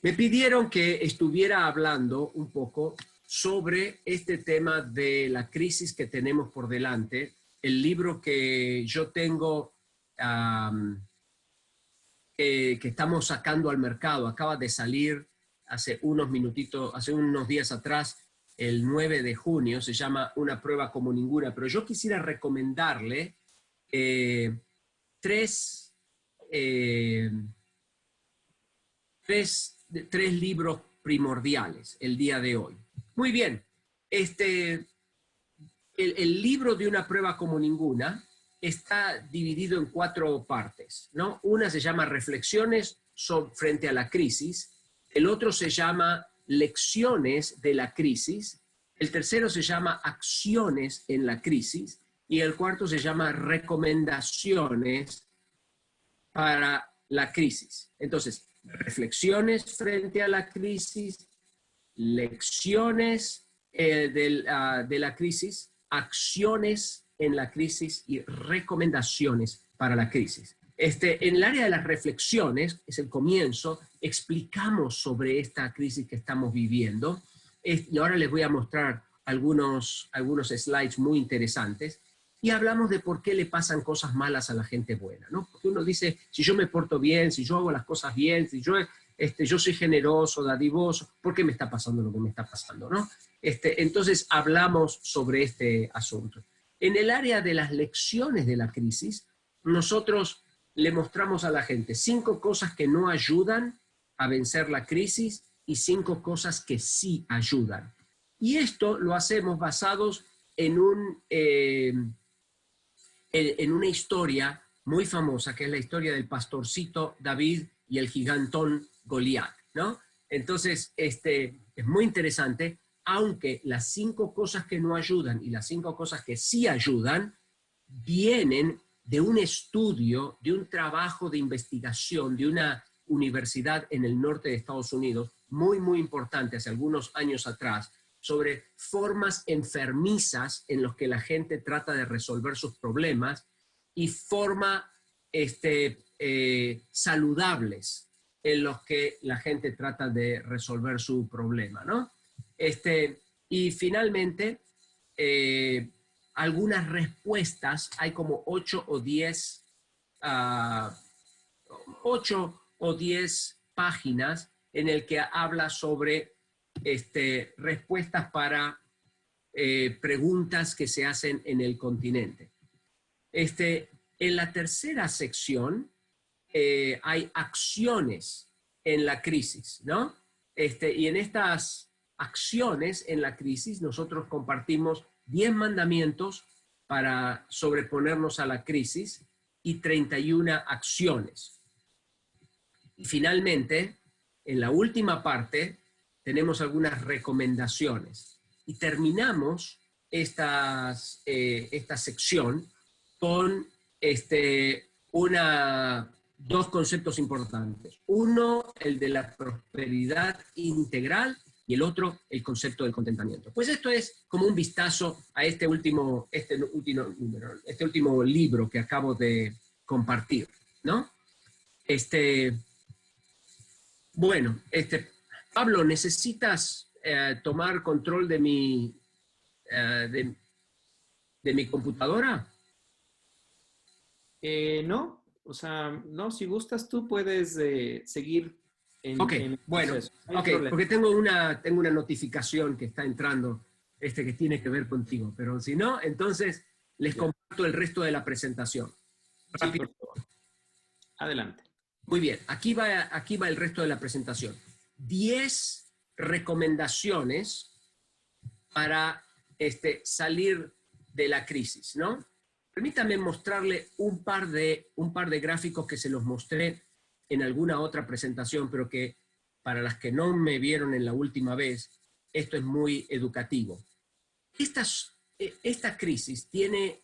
Me pidieron que estuviera hablando un poco sobre este tema de la crisis que tenemos por delante. El libro que yo tengo, que estamos sacando al mercado, acaba de salir hace unos días atrás, el 9 de junio, se llama Una prueba como ninguna, pero yo quisiera recomendarle tres libros primordiales el día de hoy. Muy bien, el libro de Una prueba como ninguna está dividido en 4 partes, ¿no? Una se llama Reflexiones frente a la crisis, el otro se llama Lecciones de la crisis, el tercero se llama Acciones en la crisis y el cuarto se llama Recomendaciones para la crisis. Entonces, reflexiones frente a la crisis, lecciones de la crisis, acciones en la crisis y recomendaciones para la crisis. En el área de las reflexiones, es el comienzo, explicamos sobre esta crisis que estamos viviendo y ahora les voy a mostrar algunos slides muy interesantes. Y hablamos de por qué le pasan cosas malas a la gente buena, ¿no? Porque uno dice, si yo me porto bien, si yo hago las cosas bien, si yo soy generoso, dadivoso, ¿por qué me está pasando lo que me está pasando, no? Entonces hablamos sobre este asunto. En el área de las lecciones de la crisis, nosotros le mostramos a la gente 5 cosas que no ayudan a vencer la crisis y 5 cosas que sí ayudan. Y esto lo hacemos basados en una historia muy famosa, que es la historia del pastorcito David y el gigantón Goliat, ¿no? Entonces, es muy interesante, aunque las 5 cosas que no ayudan y las 5 cosas que sí ayudan vienen de un estudio, de un trabajo de investigación de una universidad en el norte de Estados Unidos, muy, muy importante, hace algunos años atrás, sobre formas enfermizas en las que la gente trata de resolver sus problemas y formas saludables en los que la gente trata de resolver su problema, ¿no? Y finalmente, algunas respuestas, hay como 8 o 10 páginas en el que habla sobre respuestas para preguntas que se hacen en el continente. En la tercera sección hay acciones en la crisis, ¿no? Y en estas acciones en la crisis nosotros compartimos 10 mandamientos para sobreponernos a la crisis y 31 acciones. Y finalmente, en la última parte, tenemos algunas recomendaciones. Y terminamos esta sección con 2 conceptos importantes. Uno, el de la prosperidad integral, y el otro, el concepto del contentamiento. Pues esto es como un vistazo a este último libro que acabo de compartir, ¿no? Bueno, Pablo, ¿necesitas tomar control de mi computadora? No, o sea, no, si gustas tú puedes seguir Ok, en el bueno, proceso. No hay problema. porque tengo una notificación que está entrando que tiene que ver contigo, pero si no, entonces les comparto el resto de la presentación. Sí, por favor. Adelante. Muy bien, aquí va el resto de la presentación. 10 recomendaciones para salir de la crisis, ¿no? Permítame mostrarle un par de gráficos que se los mostré en alguna otra presentación, pero que para las que no me vieron en la última vez, esto es muy educativo. Esta crisis tiene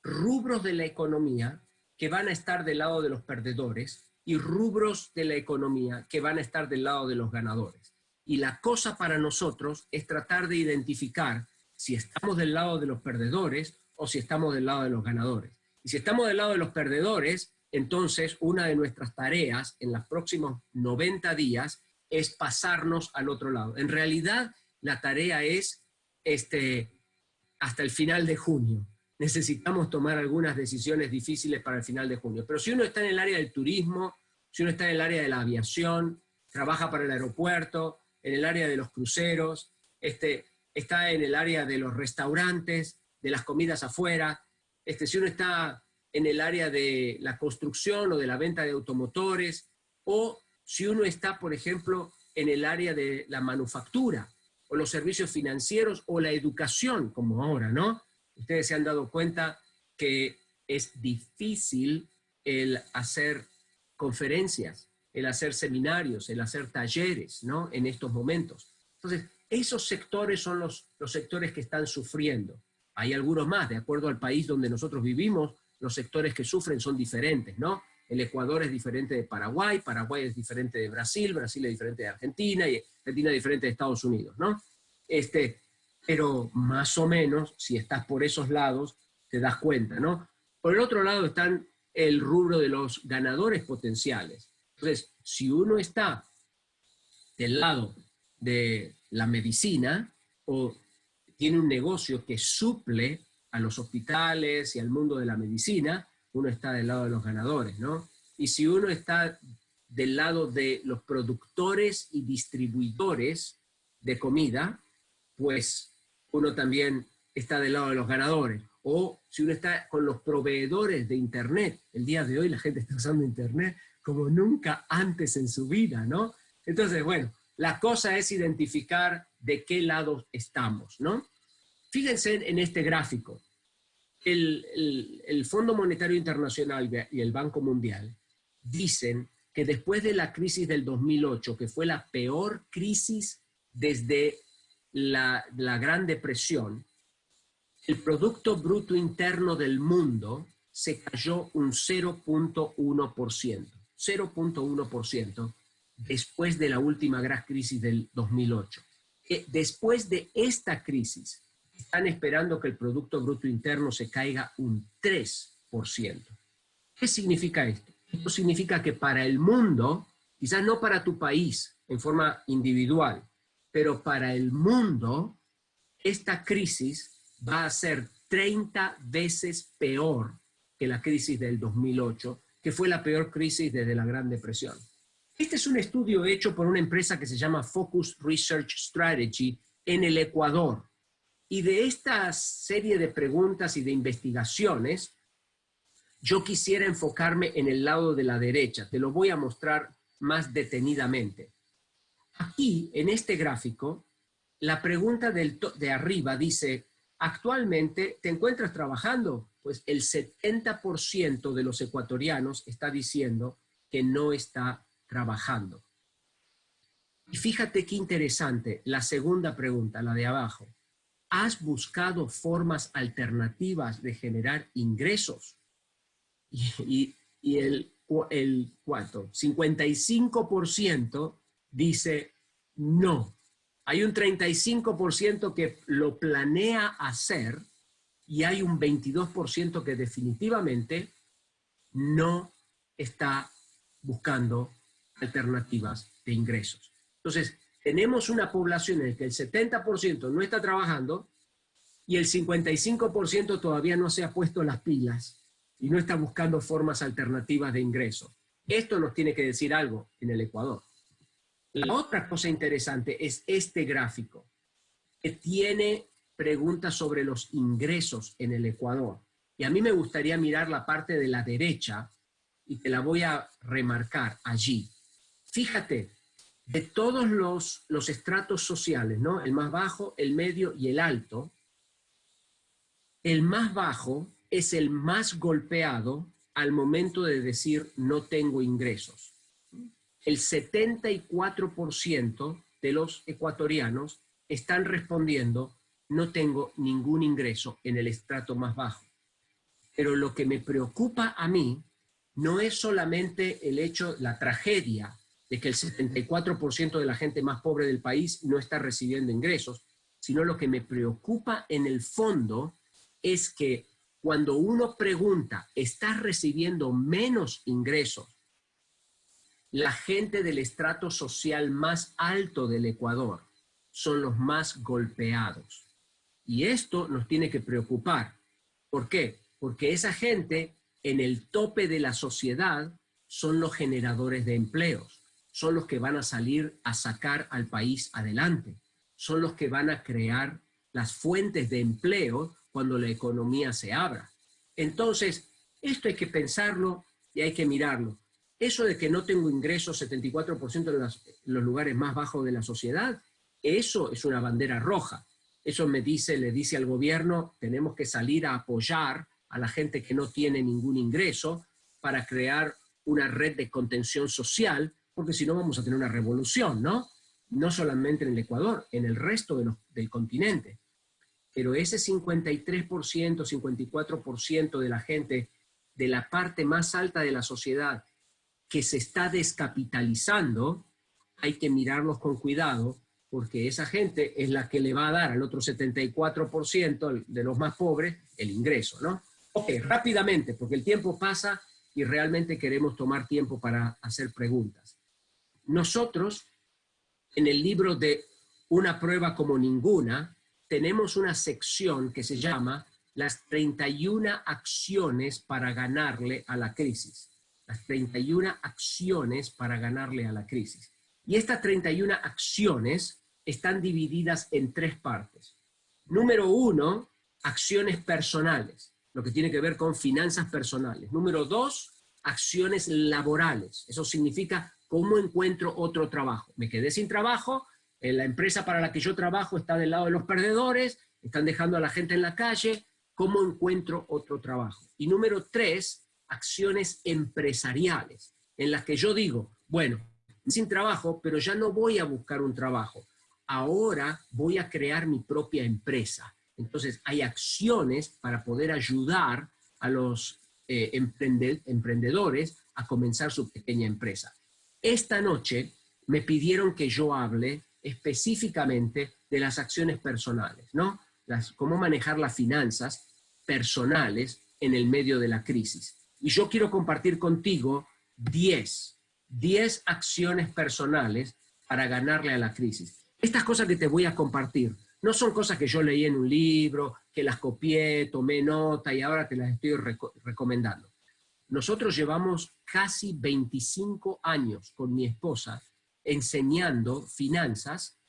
rubros de la economía que van a estar del lado de los perdedores y rubros de la economía que van a estar del lado de los ganadores. Y la cosa para nosotros es tratar de identificar si estamos del lado de los perdedores o si estamos del lado de los ganadores. Y si estamos del lado de los perdedores, entonces una de nuestras tareas en los próximos 90 días es pasarnos al otro lado. En realidad, la tarea es hasta el final de junio. Necesitamos tomar algunas decisiones difíciles para el final de junio. Pero si uno está en el área del turismo, si uno está en el área de la aviación, trabaja para el aeropuerto, en el área de los cruceros, está en el área de los restaurantes, de las comidas afuera, si uno está en el área de la construcción o de la venta de automotores, o si uno está, por ejemplo, en el área de la manufactura, o los servicios financieros, o la educación, como ahora, ¿no? Ustedes se han dado cuenta que es difícil el hacer conferencias, el hacer seminarios, el hacer talleres, ¿no? En estos momentos. Entonces, esos sectores son los sectores que están sufriendo. Hay algunos más, de acuerdo al país donde nosotros vivimos, los sectores que sufren son diferentes, ¿no? El Ecuador es diferente de Paraguay, Paraguay es diferente de Brasil, Brasil es diferente de Argentina, y Argentina es diferente de Estados Unidos, ¿no? Pero más o menos, si estás por esos lados, te das cuenta, ¿no? Por el otro lado están el rubro de los ganadores potenciales. Entonces, si uno está del lado de la medicina o tiene un negocio que suple a los hospitales y al mundo de la medicina, uno está del lado de los ganadores, ¿no? Y si uno está del lado de los productores y distribuidores de comida, pues uno también está del lado de los ganadores. O si uno está con los proveedores de Internet, el día de hoy la gente está usando Internet como nunca antes en su vida, ¿no? Entonces, bueno, la cosa es identificar de qué lado estamos, ¿no? Fíjense en este gráfico. El Fondo Monetario Internacional y el Banco Mundial dicen que después de la crisis del 2008, que fue la peor crisis desde la Gran Depresión, el Producto Bruto Interno del mundo se cayó un 0.1%. 0.1% después de la última gran crisis del 2008. Después de esta crisis, están esperando que el Producto Bruto Interno se caiga un 3%. ¿Qué significa esto? Esto significa que para el mundo, quizás no para tu país en forma individual, pero para el mundo, esta crisis va a ser 30 veces peor que la crisis del 2008, que fue la peor crisis desde la Gran Depresión. Este es un estudio hecho por una empresa que se llama Focus Research Strategy en el Ecuador. Y de esta serie de preguntas y de investigaciones, yo quisiera enfocarme en el lado de la derecha. Te lo voy a mostrar más detenidamente. Aquí, en este gráfico, la pregunta de arriba dice, actualmente, ¿te encuentras trabajando? Pues el 70% de los ecuatorianos está diciendo que no está trabajando. Y fíjate qué interesante, la segunda pregunta, la de abajo. ¿Has buscado formas alternativas de generar ingresos? Y el 55% dice no. Hay un 35% que lo planea hacer y hay un 22% que definitivamente no está buscando alternativas de ingresos. Entonces, tenemos una población en la que el 70% no está trabajando y el 55% todavía no se ha puesto las pilas y no está buscando formas alternativas de ingreso. Esto nos tiene que decir algo en el Ecuador. La otra cosa interesante es este gráfico, que tiene preguntas sobre los ingresos en el Ecuador. Y a mí me gustaría mirar la parte de la derecha y te la voy a remarcar allí. Fíjate, de todos los estratos sociales, ¿no? El más bajo, el medio y el alto, el más bajo es el más golpeado al momento de decir no tengo ingresos. El 74% de los ecuatorianos están respondiendo no tengo ningún ingreso en el estrato más bajo. Pero lo que me preocupa a mí no es solamente el hecho, la tragedia de que el 74% de la gente más pobre del país no está recibiendo ingresos, sino lo que me preocupa en el fondo es que cuando uno pregunta, ¿estás recibiendo menos ingresos La gente del estrato social más alto del Ecuador son los más golpeados. Y esto nos tiene que preocupar. ¿Por qué? Porque esa gente en el tope de la sociedad son los generadores de empleos, son los que van a salir a sacar al país adelante, son los que van a crear las fuentes de empleo cuando la economía se abra. Entonces, esto hay que pensarlo y hay que mirarlo. Eso de que no tengo ingresos 74% de los lugares más bajos de la sociedad, eso es una bandera roja. Eso le dice al gobierno, tenemos que salir a apoyar a la gente que no tiene ningún ingreso para crear una red de contención social, porque si no vamos a tener una revolución, ¿no? No solamente en el Ecuador, en el resto del continente. Pero ese 53%, 54% de la gente de la parte más alta de la sociedad que se está descapitalizando, hay que mirarlos con cuidado, porque esa gente es la que le va a dar al otro 74% de los más pobres el ingreso, ¿no? Ok, rápidamente, porque el tiempo pasa y realmente queremos tomar tiempo para hacer preguntas. Nosotros, en el libro de Una prueba como ninguna, tenemos una sección que se llama las 31 acciones para ganarle a la crisis. Las 31 acciones para ganarle a la crisis. Y estas 31 acciones están divididas en 3 partes. Número 1, acciones personales, lo que tiene que ver con finanzas personales. Número 2, acciones laborales. Eso significa cómo encuentro otro trabajo. Me quedé sin trabajo, la empresa para la que yo trabajo está del lado de los perdedores, están dejando a la gente en la calle, ¿cómo encuentro otro trabajo? Y número 3, acciones empresariales, en las que yo digo, bueno, sin trabajo, pero ya no voy a buscar un trabajo. Ahora voy a crear mi propia empresa. Entonces, hay acciones para poder ayudar a los emprendedores a comenzar su pequeña empresa. Esta noche me pidieron que yo hable específicamente de las acciones personales, ¿no? Cómo manejar las finanzas personales en el medio de la crisis. Y yo quiero compartir contigo 10 acciones personales para ganarle a la crisis. Estas cosas que te voy a compartir no son cosas que yo leí en un libro, que las copié, tomé nota y ahora te las estoy recomendando. Nosotros llevamos casi 25 años con mi esposa enseñando finanzas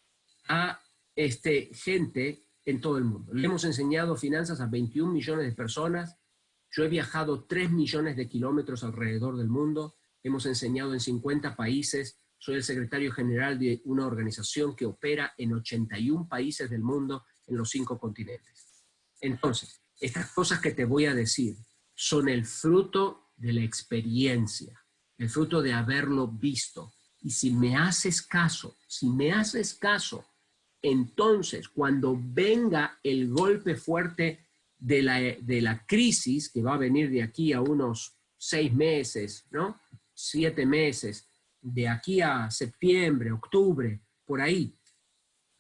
a gente en todo el mundo. Le hemos enseñado finanzas a 21 millones de personas. Yo he viajado 3 millones de kilómetros alrededor del mundo. Hemos enseñado en 50 países. Soy el secretario general de una organización que opera en 81 países del mundo en los 5 continentes. Entonces, estas cosas que te voy a decir son el fruto de la experiencia, el fruto de haberlo visto. Y si me haces caso, entonces cuando venga el golpe fuerte de la crisis, que va a venir de aquí a unos 6 meses, ¿no? 7 meses, de aquí a septiembre, octubre, por ahí,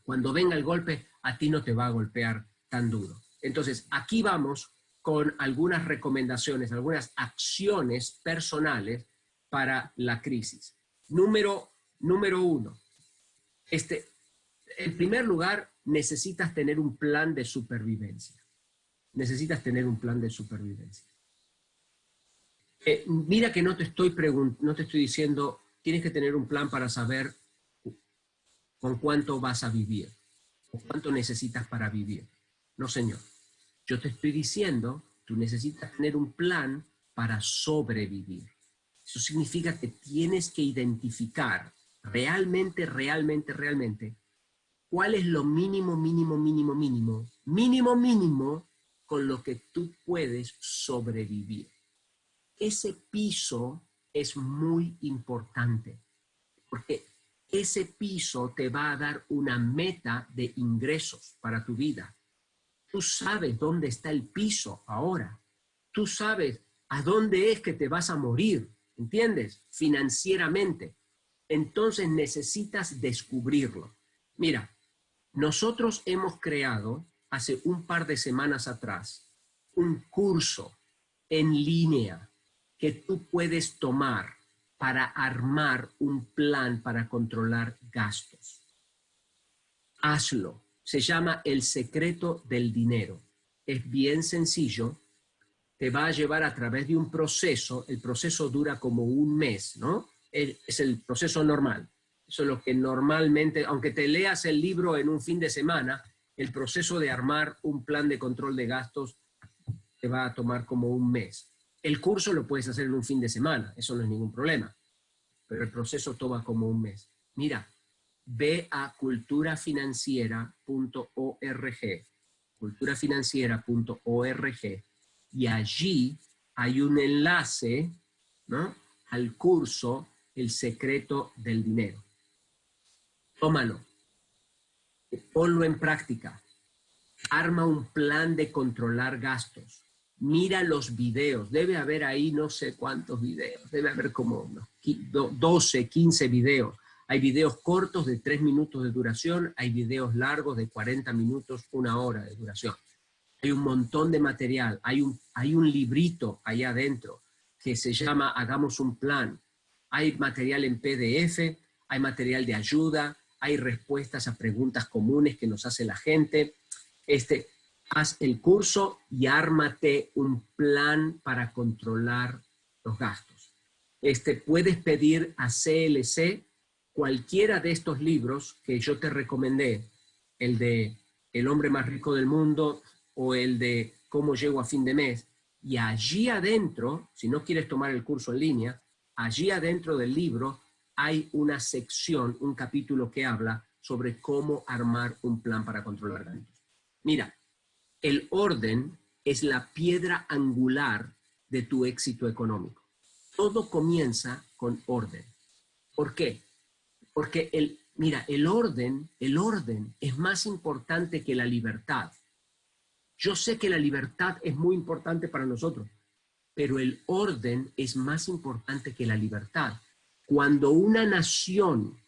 cuando venga el golpe, a ti no te va a golpear tan duro. Entonces, aquí vamos con algunas recomendaciones, algunas acciones personales para la crisis. Número 1. En primer lugar, necesitas tener un plan de supervivencia. Necesitas tener un plan de supervivencia. Mira que no te estoy diciendo, tienes que tener un plan para saber con cuánto vas a vivir, o cuánto necesitas para vivir. No, señor. Yo te estoy diciendo, tú necesitas tener un plan para sobrevivir. Eso significa que tienes que identificar realmente cuál es lo mínimo con lo que tú puedes sobrevivir. Ese piso es muy importante, porque ese piso te va a dar una meta de ingresos para tu vida. Tú sabes dónde está el piso ahora. Tú sabes a dónde es que te vas a morir, ¿entiendes? Financieramente. Entonces necesitas descubrirlo. Mira, nosotros hemos creado hace un par de semanas atrás un curso en línea que tú puedes tomar para armar un plan para controlar gastos. Hazlo. Se llama El secreto del dinero. Es bien sencillo. Te va a llevar a través de un proceso. El proceso dura como un mes, ¿no? Es el proceso normal. Eso es lo que normalmente, aunque te leas el libro en un fin de semana, el proceso de armar un plan de control de gastos te va a tomar como un mes. El curso lo puedes hacer en un fin de semana, eso no es ningún problema, pero el proceso toma como un mes. Mira, ve a culturafinanciera.org, y allí hay un enlace, ¿no?, al curso El secreto del dinero. Tómalo, ponlo en práctica, arma un plan de controlar gastos, mira los videos, debe haber ahí no sé cuántos videos, debe haber como unos 12, 15 videos. Hay videos cortos de 3 minutos de duración, hay videos largos de 40 minutos, 1 hora de duración. Hay un montón de material, hay un librito allá adentro que se llama Hagamos un plan. Hay material en PDF, hay material de ayuda, hay respuestas a preguntas comunes que nos hace la gente. Haz el curso y ármate un plan para controlar los gastos. Puedes pedir a CLC cualquiera de estos libros que yo te recomendé, el de El hombre más rico del mundo o el de Cómo llego a fin de mes, y allí adentro, si no quieres tomar el curso en línea, allí adentro del libro hay una sección, un capítulo que habla sobre cómo armar un plan para controlar gastos. Mira, el orden es la piedra angular de tu éxito económico. Todo comienza con orden. ¿Por qué? Porque el orden es más importante que la libertad. Yo sé que la libertad es muy importante para nosotros, pero el orden es más importante que la libertad. Cuando una nación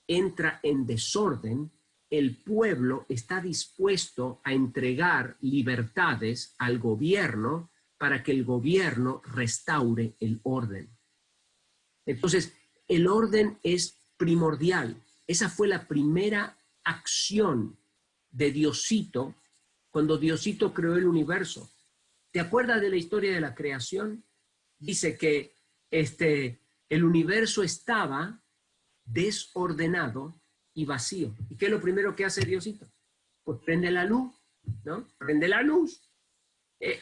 entra en desorden, el pueblo está dispuesto a entregar libertades al gobierno para que el gobierno restaure el orden. Entonces, el orden es primordial. Esa fue la primera acción de Diosito cuando Diosito creó el universo. ¿Te acuerdas de la historia de la creación? Dice que el universo estaba desordenado y vacío. ¿Y qué es lo primero que hace Diosito? Pues prende la luz, ¿no? Prende la luz.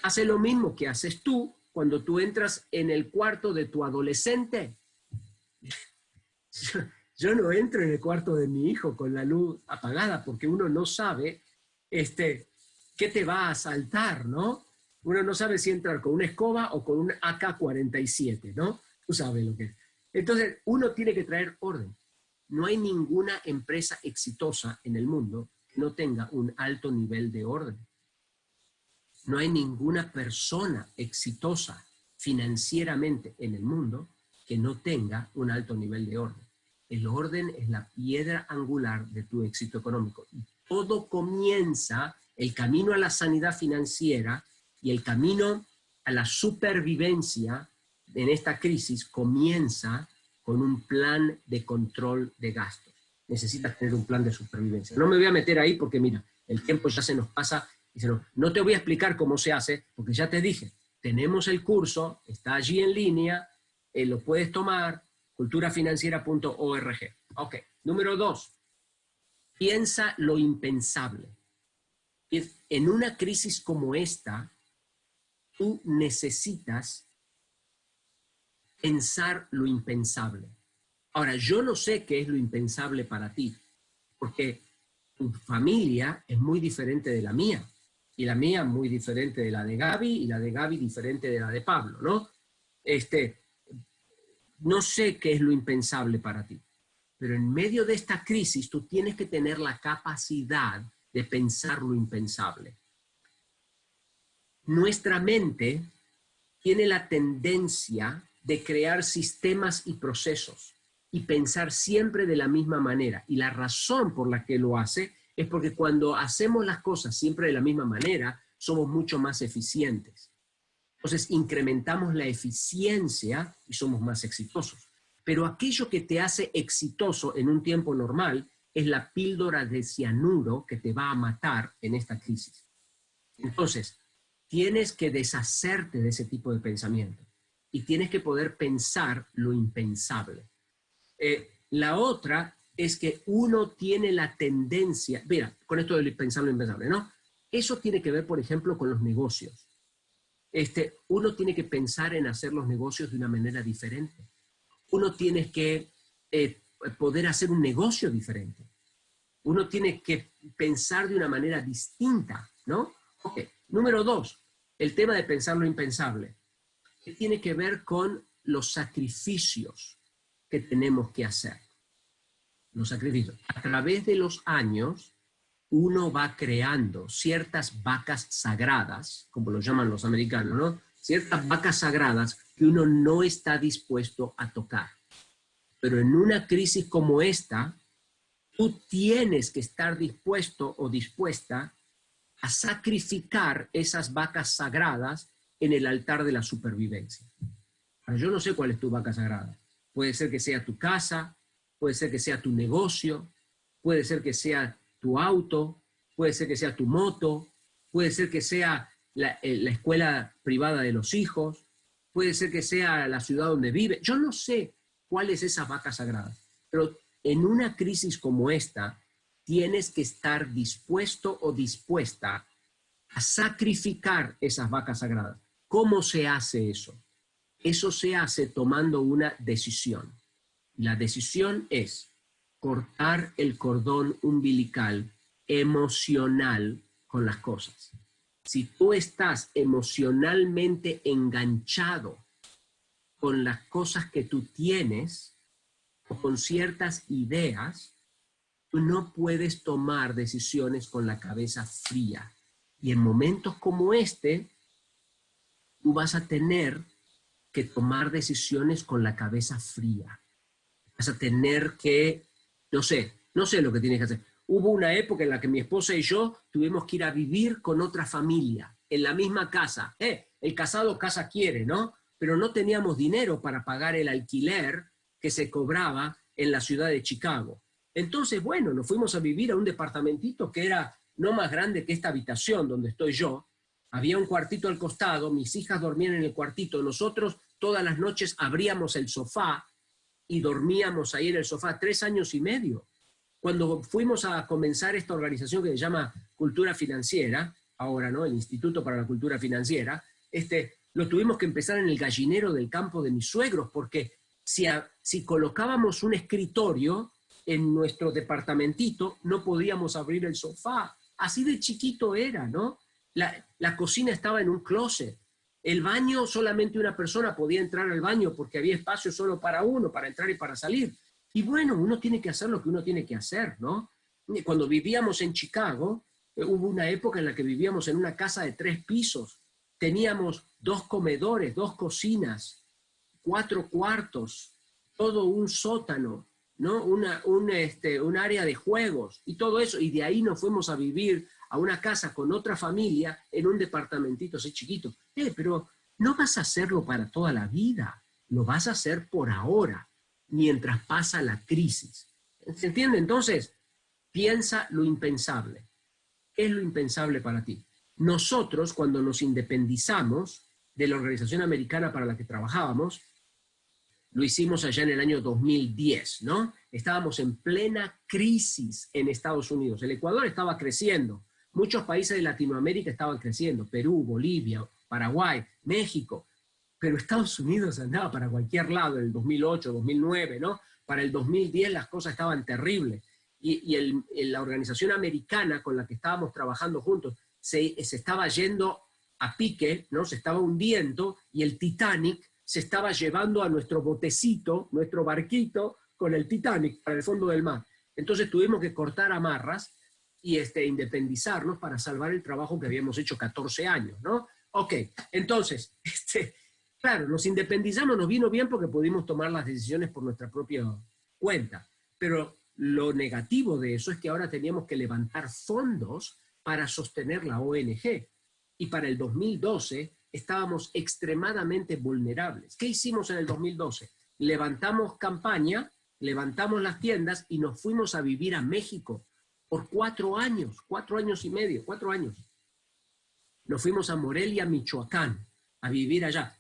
Hace lo mismo que haces tú cuando tú entras en el cuarto de tu adolescente. Yo no entro en el cuarto de mi hijo con la luz apagada porque uno no sabe qué te va a asaltar, ¿no? Uno no sabe si entrar con una escoba o con un AK-47, ¿no? Tú sabes lo que es. Entonces, uno tiene que traer orden. No hay ninguna empresa exitosa en el mundo que no tenga un alto nivel de orden. No hay ninguna persona exitosa financieramente en el mundo que no tenga un alto nivel de orden. El orden es la piedra angular de tu éxito económico. Y todo comienza, el camino a la sanidad financiera y el camino a la supervivencia en esta crisis comienza con un plan de control de gastos. Necesitas tener un plan de supervivencia. No me voy a meter ahí porque, mira, el tiempo ya se nos pasa y no te voy a explicar cómo se hace, porque ya te dije, tenemos el curso, está allí en línea, lo puedes tomar, culturafinanciera.org. Ok, número 2, piensa lo impensable. En una crisis como esta, tú necesitas pensar lo impensable. Ahora, yo no sé qué es lo impensable para ti, porque tu familia es muy diferente de la mía, y la mía muy diferente de la de Gaby, y la de Gaby diferente de la de Pablo, ¿no? No sé qué es lo impensable para ti, pero en medio de esta crisis tú tienes que tener la capacidad de pensar lo impensable. Nuestra mente tiene la tendencia de crear sistemas y procesos y pensar siempre de la misma manera. Y la razón por la que lo hace es porque cuando hacemos las cosas siempre de la misma manera, somos mucho más eficientes. Entonces incrementamos la eficiencia y somos más exitosos. Pero aquello que te hace exitoso en un tiempo normal es la píldora de cianuro que te va a matar en esta crisis. Entonces, tienes que deshacerte de ese tipo de pensamiento y tienes que poder pensar lo impensable. La otra es que uno tiene la tendencia, mira, con esto de pensar lo impensable, ¿no? Eso tiene que ver, por ejemplo, con los negocios. Uno tiene que pensar en hacer los negocios de una manera diferente. Uno tiene que poder hacer un negocio diferente. Uno tiene que pensar de una manera distinta, ¿no? Ok. Número 2, el tema de pensar lo impensable, que tiene que ver con los sacrificios que tenemos que hacer. Los sacrificios. A través de los años, uno va creando ciertas vacas sagradas, como lo llaman los americanos, ¿no? Ciertas vacas sagradas que uno no está dispuesto a tocar. Pero en una crisis como esta, tú tienes que estar dispuesto o dispuesta a sacrificar esas vacas sagradas en el altar de la supervivencia. Ahora, yo no sé cuál es tu vaca sagrada. Puede ser que sea tu casa, puede ser que sea tu negocio, puede ser que sea tu auto, puede ser que sea tu moto, puede ser que sea la escuela privada de los hijos, puede ser que sea la ciudad donde vive. Yo no sé cuál es esa vaca sagrada, pero en una crisis como esta, tienes que estar dispuesto o dispuesta a sacrificar esas vacas sagradas. ¿Cómo se hace eso? Eso se hace tomando una decisión. La decisión es cortar el cordón umbilical emocional con las cosas. Si tú estás emocionalmente enganchado con las cosas que tú tienes o con ciertas ideas, tú no puedes tomar decisiones con la cabeza fría. Y en momentos como este, tú vas a tener que tomar decisiones con la cabeza fría. Vas a tener que, no sé lo que tienes que hacer. Hubo una época en la que mi esposa y yo tuvimos que ir a vivir con otra familia, en la misma casa. El casado casa quiere, ¿no? Pero no teníamos dinero para pagar el alquiler que se cobraba en la ciudad de Chicago. Entonces, bueno, nos fuimos a vivir a un departamentito que era no más grande que esta habitación donde estoy yo. Había un cuartito al costado, mis hijas dormían en el cuartito, nosotros todas las noches abríamos el sofá y dormíamos ahí en el sofá 3 años y medio. Cuando fuimos a comenzar esta organización que se llama Cultura Financiera, ahora, ¿no? El Instituto para la Cultura Financiera, lo tuvimos que empezar en el gallinero del campo de mis suegros, porque si colocábamos un escritorio en nuestro departamentito, no podíamos abrir el sofá. Así de chiquito era, ¿no? La cocina estaba en un closet. El baño, solamente una persona podía entrar al baño porque había espacio solo para uno, para entrar y para salir. Y bueno, uno tiene que hacer lo que uno tiene que hacer, ¿no? Cuando vivíamos en Chicago, hubo una época en la que vivíamos en una casa de 3 pisos. Teníamos 2 comedores, 2 cocinas, 4 cuartos, todo un sótano, ¿no? Un área de juegos y todo eso. Y de ahí nos fuimos a vivir a una casa con otra familia en un departamentito así chiquito. Pero no vas a hacerlo para toda la vida, lo vas a hacer por ahora, mientras pasa la crisis. ¿Se entiende? Entonces, piensa lo impensable. ¿Qué es lo impensable para ti? Nosotros, cuando nos independizamos de la organización americana para la que trabajábamos, lo hicimos allá en el año 2010, ¿no? Estábamos en plena crisis en Estados Unidos. El Ecuador estaba creciendo. Muchos países de Latinoamérica estaban creciendo. Perú, Bolivia, Paraguay, México. Pero Estados Unidos andaba para cualquier lado en el 2008, 2009, ¿no? Para el 2010 las cosas estaban terribles. Y la organización americana con la que estábamos trabajando juntos se estaba yendo a pique, ¿no? Se estaba hundiendo y el Titanic se estaba llevando a nuestro botecito, nuestro barquito, con el Titanic para el fondo del mar. Entonces tuvimos que cortar amarras y independizarnos para salvar el trabajo que habíamos hecho 14 años, ¿no? Ok, entonces, claro, nos independizamos, nos vino bien porque pudimos tomar las decisiones por nuestra propia cuenta, pero lo negativo de eso es que ahora teníamos que levantar fondos para sostener la ONG y para el 2012 estábamos extremadamente vulnerables. ¿Qué hicimos en el 2012? levantamos campaña, levantamos las tiendas y nos fuimos a vivir a México por 4 años, 4 años y medio, 4 años. Nos fuimos a Morelia, Michoacán, a vivir allá.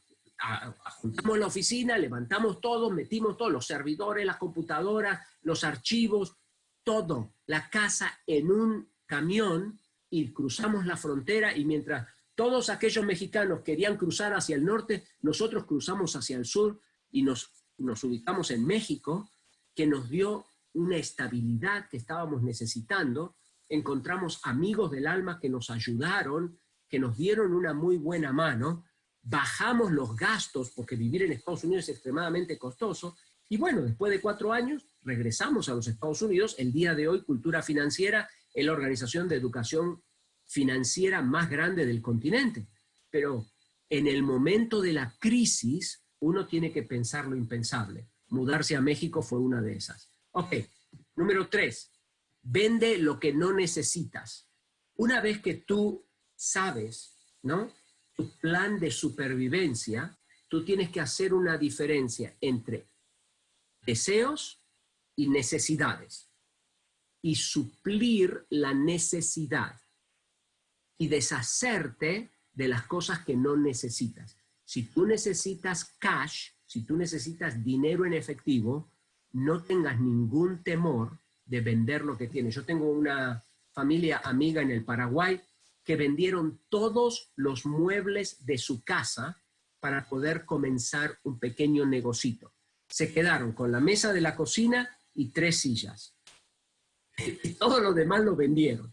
Juntamos la oficina, levantamos todo, metimos todo, los servidores, las computadoras, los archivos, todo, la casa en un camión y cruzamos la frontera y mientras todos aquellos mexicanos querían cruzar hacia el norte, nosotros cruzamos hacia el sur y nos ubicamos en México, que nos dio una estabilidad que estábamos necesitando. Encontramos amigos del alma que nos ayudaron, que nos dieron una muy buena mano, bajamos los gastos porque vivir en Estados Unidos es extremadamente costoso y bueno, después de 4 años regresamos a los Estados Unidos. El día de hoy Cultura Financiera es la organización de educación financiera más grande del continente, pero en el momento de la crisis uno tiene que pensar lo impensable. Mudarse a México fue una de esas. Ok, número 3, vende lo que no necesitas. Una vez que tú sabes, ¿no?, tu plan de supervivencia, tú tienes que hacer una diferencia entre deseos y necesidades y suplir la necesidad y deshacerte de las cosas que no necesitas. Si tú necesitas cash, si tú necesitas dinero en efectivo, no tengas ningún temor de vender lo que tienes. Yo tengo una familia amiga en el Paraguay que vendieron todos los muebles de su casa para poder comenzar un pequeño negocito. Se quedaron con la mesa de la cocina y 3 sillas. Y todo lo demás lo vendieron.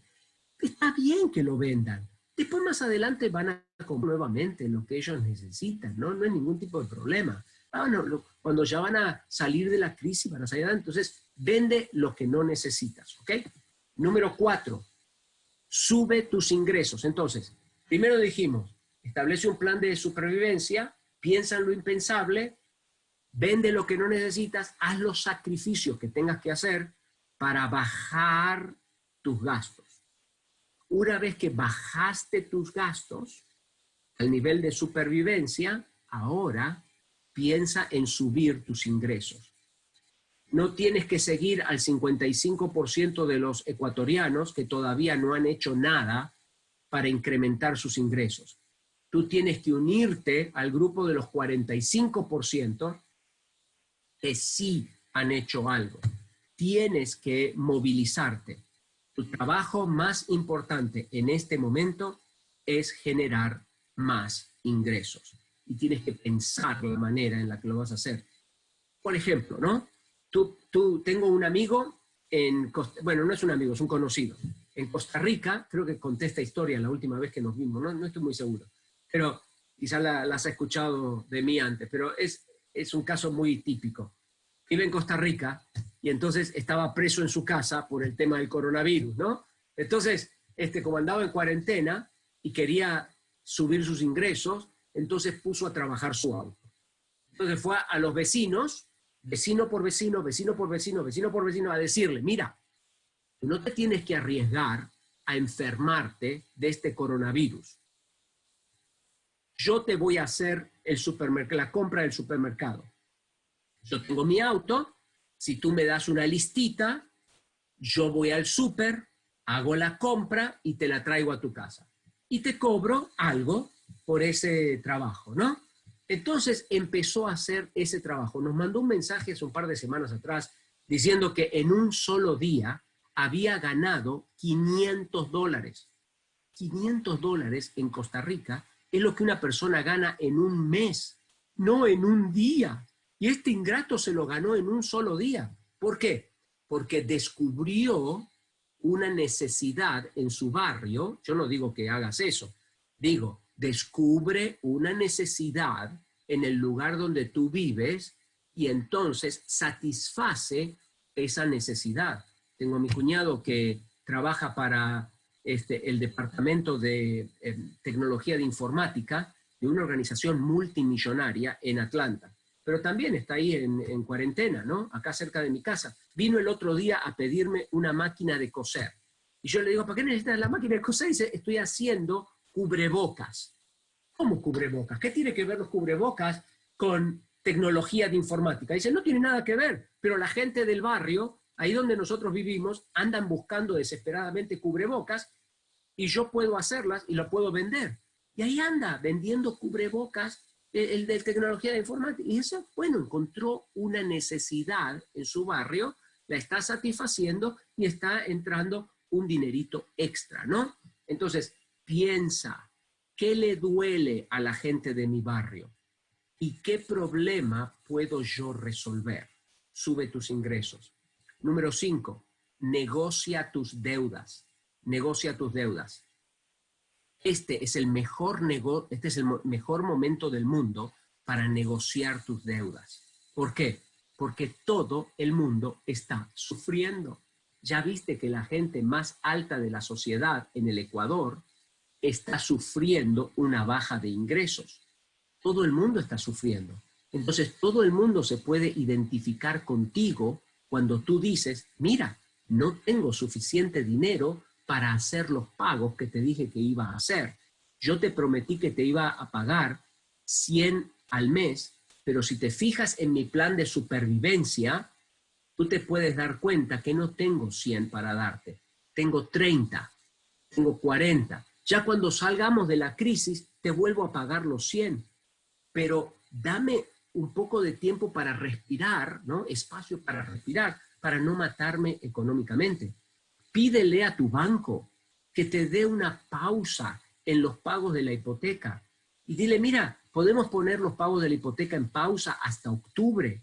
Está bien que lo vendan. Después más adelante van a comprar nuevamente lo que ellos necesitan, ¿no? No hay ningún tipo de problema. Cuando ya van a salir de la crisis, van a salir adelante. Entonces, vende lo que no necesitas, ¿ok? Número 4, sube tus ingresos. Entonces, primero dijimos, establece un plan de supervivencia, piensa en lo impensable, vende lo que no necesitas, haz los sacrificios que tengas que hacer para bajar tus gastos. Una vez que bajaste tus gastos al nivel de supervivencia, ahora piensa en subir tus ingresos. No tienes que seguir al 55% de los ecuatorianos que todavía no han hecho nada para incrementar sus ingresos. Tú tienes que unirte al grupo de los 45% que sí han hecho algo. Tienes que movilizarte. Tu trabajo más importante en este momento es generar más ingresos. Y tienes que pensar la manera en la que lo vas a hacer. Por ejemplo, ¿no? Tengo un amigo bueno, no es un amigo, es un conocido. En Costa Rica, creo que conté esta historia la última vez que nos vimos, no estoy muy seguro. Pero quizás la has escuchado de mí antes, pero es un caso muy típico. Vive en Costa Rica y entonces estaba preso en su casa por el tema del coronavirus, ¿no? Entonces, como andaba en cuarentena y quería subir sus ingresos, entonces puso a trabajar su auto. Entonces fue a los vecinos, vecino por vecino, vecino por vecino, vecino por vecino, a decirle, mira, tú no te tienes que arriesgar a enfermarte de este coronavirus. Yo te voy a hacer la compra del supermercado. Yo tengo mi auto, si tú me das una listita, yo voy al súper, hago la compra y te la traigo a tu casa. Y te cobro algo por ese trabajo, ¿no? Entonces empezó a hacer ese trabajo. Nos mandó un mensaje hace un par de semanas atrás diciendo que en un solo día había ganado $500. $500 en Costa Rica es lo que una persona gana en un mes, no en un día. Y este ingrato se lo ganó en un solo día. ¿Por qué? Porque descubrió una necesidad en su barrio. Yo no digo que hagas eso. Digo, descubre una necesidad en el lugar donde tú vives y entonces satisface esa necesidad. Tengo a mi cuñado que trabaja para el departamento de tecnología de informática de una organización multimillonaria en Atlanta. Pero también está ahí en cuarentena, ¿no? Acá cerca de mi casa. Vino el otro día a pedirme una máquina de coser. Y yo le digo, ¿para qué necesitas la máquina de coser? Y dice, estoy haciendo cubrebocas. ¿Cómo cubrebocas? ¿Qué tiene que ver los cubrebocas con tecnología de informática. Dice, no tiene nada que ver, pero la gente del barrio, ahí donde nosotros vivimos, andan buscando desesperadamente cubrebocas y yo puedo hacerlas y lo puedo vender. Y ahí anda vendiendo cubrebocas, el de tecnología de informática. Y eso, bueno, encontró una necesidad en su barrio, la está satisfaciendo y está entrando un dinerito extra, ¿no? Entonces, piensa, ¿qué le duele a la gente de mi barrio? ¿Y qué problema puedo yo resolver? Sube tus ingresos. Número 5, negocia tus deudas. Negocia tus deudas. Este es el mejor momento del mundo para negociar tus deudas. ¿Por qué? Porque todo el mundo está sufriendo. Ya viste que la gente más alta de la sociedad en el Ecuador está sufriendo una baja de ingresos. Todo el mundo está sufriendo. Entonces, todo el mundo se puede identificar contigo cuando tú dices, mira, no tengo suficiente dinero para hacer los pagos que te dije que iba a hacer. Yo te prometí que te iba a pagar 100 al mes, pero si te fijas en mi plan de supervivencia, tú te puedes dar cuenta que no tengo 100 para darte. Tengo 30, tengo 40. Ya cuando salgamos de la crisis, te vuelvo a pagar los 100. Pero dame un poco de tiempo para respirar, ¿no? Espacio para respirar, para no matarme económicamente. Pídele a tu banco que te dé una pausa en los pagos de la hipoteca. Y dile, mira, podemos poner los pagos de la hipoteca en pausa hasta octubre.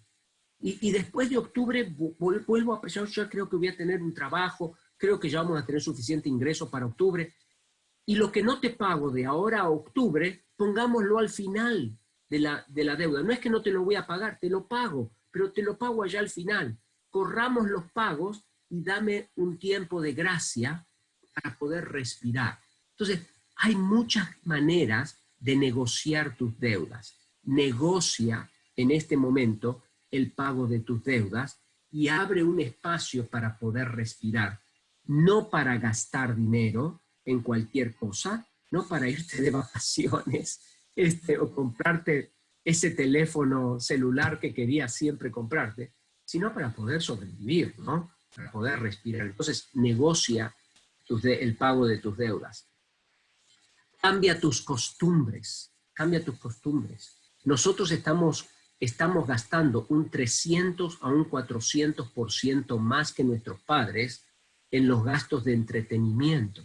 Y después de octubre vuelvo a pensar, yo creo que voy a tener un trabajo, creo que ya vamos a tener suficiente ingreso para octubre. Y lo que no te pago de ahora a octubre, pongámoslo al final de la deuda. No es que no te lo voy a pagar, te lo pago, pero te lo pago allá al final. Corramos los pagos y dame un tiempo de gracia para poder respirar. Entonces, hay muchas maneras de negociar tus deudas. Negocia en este momento el pago de tus deudas y abre un espacio para poder respirar. No para gastar dinero en cualquier cosa, no para irte de vacaciones o comprarte ese teléfono celular que querías siempre comprarte, sino para poder sobrevivir, ¿no? Para poder respirar. Entonces, negocia el pago de tus deudas. Cambia tus costumbres, cambia tus costumbres. Nosotros estamos gastando un 300 a un 400% más que nuestros padres en los gastos de entretenimiento.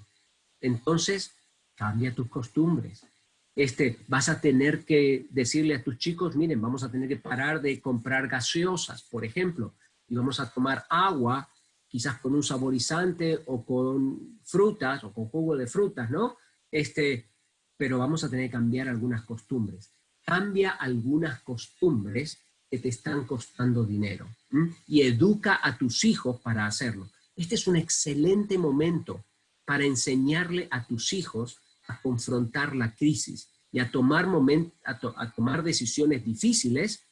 Entonces, cambia tus costumbres. Vas a tener que decirle a tus chicos, miren, vamos a tener que parar de comprar gaseosas, por ejemplo, y vamos a tomar agua, quizás con un saborizante o con frutas o con jugo de frutas, ¿no? Pero vamos a tener que cambiar algunas costumbres. Cambia algunas costumbres que te están costando dinero, y educa a tus hijos para hacerlo. Este es un excelente momento para enseñarle a tus hijos a confrontar la crisis y a tomar decisiones difíciles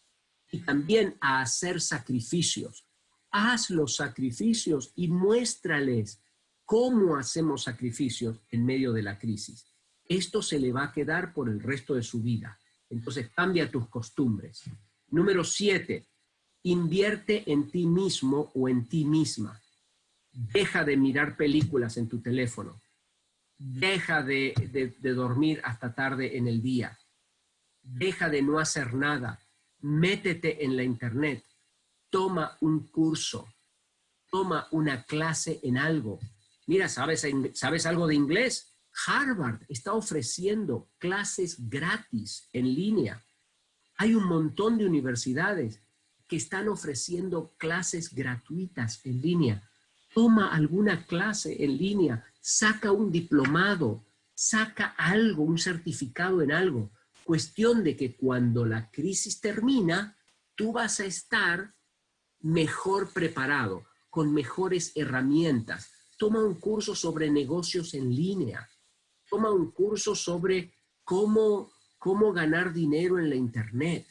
y también a hacer sacrificios. Haz los sacrificios y muéstrales cómo hacemos sacrificios en medio de la crisis. Esto se le va a quedar por el resto de su vida. Entonces, cambia tus costumbres. Número 7, invierte en ti mismo o en ti misma. Deja de mirar películas en tu teléfono. Deja de dormir hasta tarde en el día. Deja de no hacer nada. Métete en la internet. Toma un curso. Toma una clase en algo. Mira, ¿sabes algo de inglés? Harvard está ofreciendo clases gratis en línea. Hay un montón de universidades que están ofreciendo clases gratuitas en línea. Toma alguna clase en línea, saca un diplomado, saca algo, un certificado en algo. Cuestión de que cuando la crisis termina, tú vas a estar mejor preparado, con mejores herramientas. Toma un curso sobre negocios en línea. Toma un curso sobre cómo ganar dinero en la internet.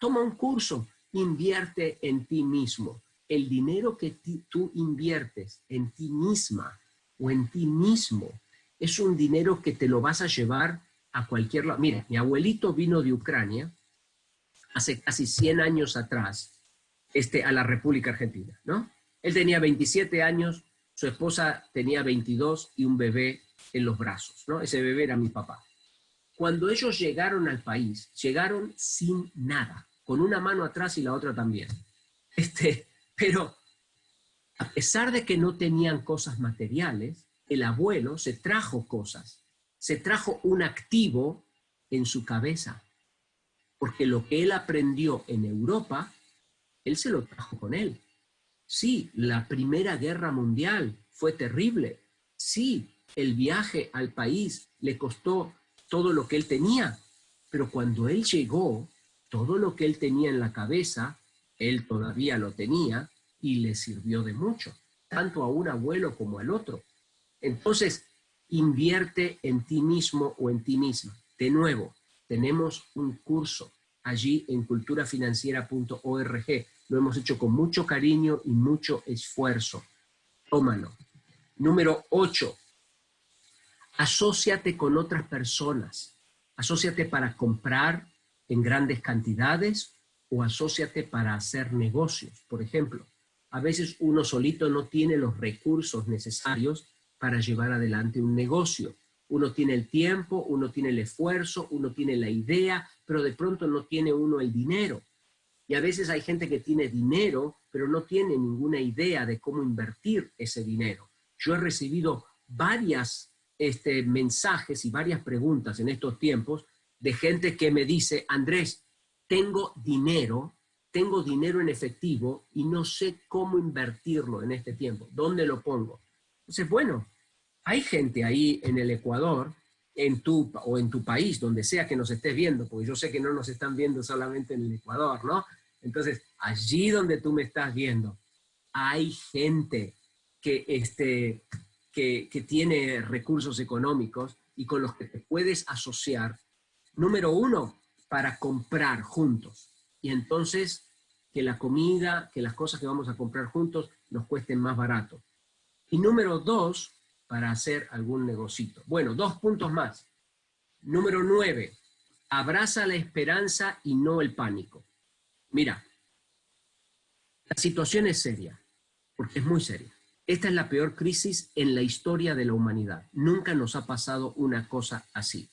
Toma un curso, invierte en ti mismo. El dinero que tú inviertes en ti misma o en ti mismo es un dinero que te lo vas a llevar a cualquier lado. Mira, mi abuelito vino de Ucrania hace casi 100 años atrás, a la República Argentina, ¿no? Él tenía 27 años, su esposa tenía 22 y un bebé en los brazos, ¿no? Ese bebé era mi papá. Cuando ellos llegaron al país, llegaron sin nada, con una mano atrás y la otra también. Pero a pesar de que no tenían cosas materiales, el abuelo se trajo cosas, se trajo un activo en su cabeza, porque lo que él aprendió en Europa, él se lo trajo con él. Sí, la Primera Guerra Mundial fue terrible. Sí, el viaje al país le costó todo lo que él tenía, pero cuando él llegó, todo lo que él tenía en la cabeza, él todavía lo tenía y le sirvió de mucho, tanto a un abuelo como al otro. Entonces, invierte en ti mismo o en ti misma. De nuevo, tenemos un curso allí en culturafinanciera.org. Lo hemos hecho con mucho cariño y mucho esfuerzo. Tómalo. Número 8. Asóciate con otras personas. Asóciate para comprar en grandes cantidades o asóciate para hacer negocios. Por ejemplo, a veces uno solito no tiene los recursos necesarios para llevar adelante un negocio. Uno tiene el tiempo, uno tiene el esfuerzo, uno tiene la idea, pero de pronto no tiene uno el dinero. Y a veces hay gente que tiene dinero, pero no tiene ninguna idea de cómo invertir ese dinero. Yo he recibido varias mensajes y varias preguntas en estos tiempos de gente que me dice, Andrés, tengo dinero en efectivo y no sé cómo invertirlo en este tiempo. ¿Dónde lo pongo? Entonces, bueno, hay gente ahí en el Ecuador, en tu país, donde sea que nos estés viendo, porque yo sé que no nos están viendo solamente en el Ecuador, ¿no? Entonces, allí donde tú me estás viendo, hay gente que tiene recursos económicos y con los que te puedes asociar, número uno, para comprar juntos. Y entonces, que la comida, que las cosas que vamos a comprar juntos nos cuesten más barato. Y número dos, para hacer algún negocito. Bueno, 2 puntos más. Número 9, abraza la esperanza y no el pánico. Mira, la situación es seria, porque es muy seria. Esta es la peor crisis en la historia de la humanidad. Nunca nos ha pasado una cosa así.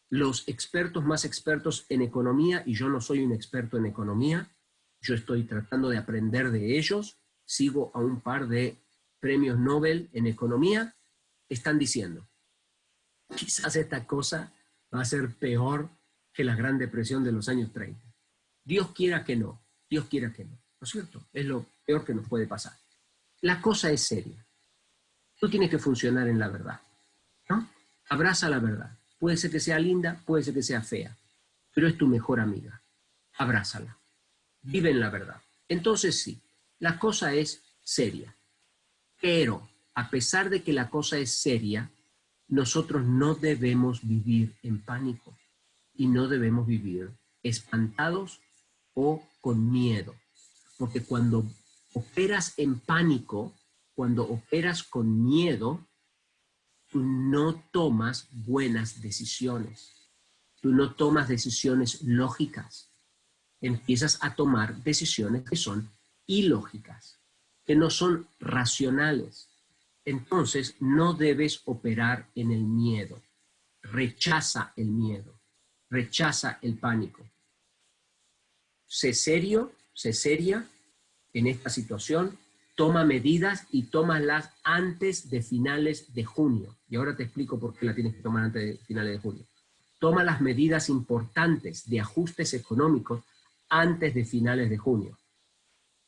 Los expertos más expertos en economía, y yo no soy un experto en economía, yo estoy tratando de aprender de ellos, sigo a un par de premios Nobel en economía, están diciendo, quizás esta cosa va a ser peor que la Gran Depresión de los años 30. Dios quiera que no, Dios quiera que no, ¿no es cierto? Es lo peor que nos puede pasar. La cosa es seria. Tú tienes que funcionar en la verdad, ¿no? Abraza la verdad. Puede ser que sea linda, puede ser que sea fea, pero es tu mejor amiga. Abrázala. Vive en la verdad. Entonces sí, la cosa es seria. Pero, a pesar de que la cosa es seria, nosotros no debemos vivir en pánico y no debemos vivir espantados o con miedo. Porque cuando operas en pánico, cuando operas con miedo, tú no tomas buenas decisiones. Tú no tomas decisiones lógicas. Empiezas a tomar decisiones que son ilógicas, que no son racionales. Entonces, no debes operar en el miedo. Rechaza el miedo. Rechaza el pánico. Sé serio, sé seria en esta situación. Toma medidas y tómalas antes de finales de junio. Y ahora te explico por qué la tienes que tomar antes de finales de junio. Toma las medidas importantes de ajustes económicos antes de finales de junio.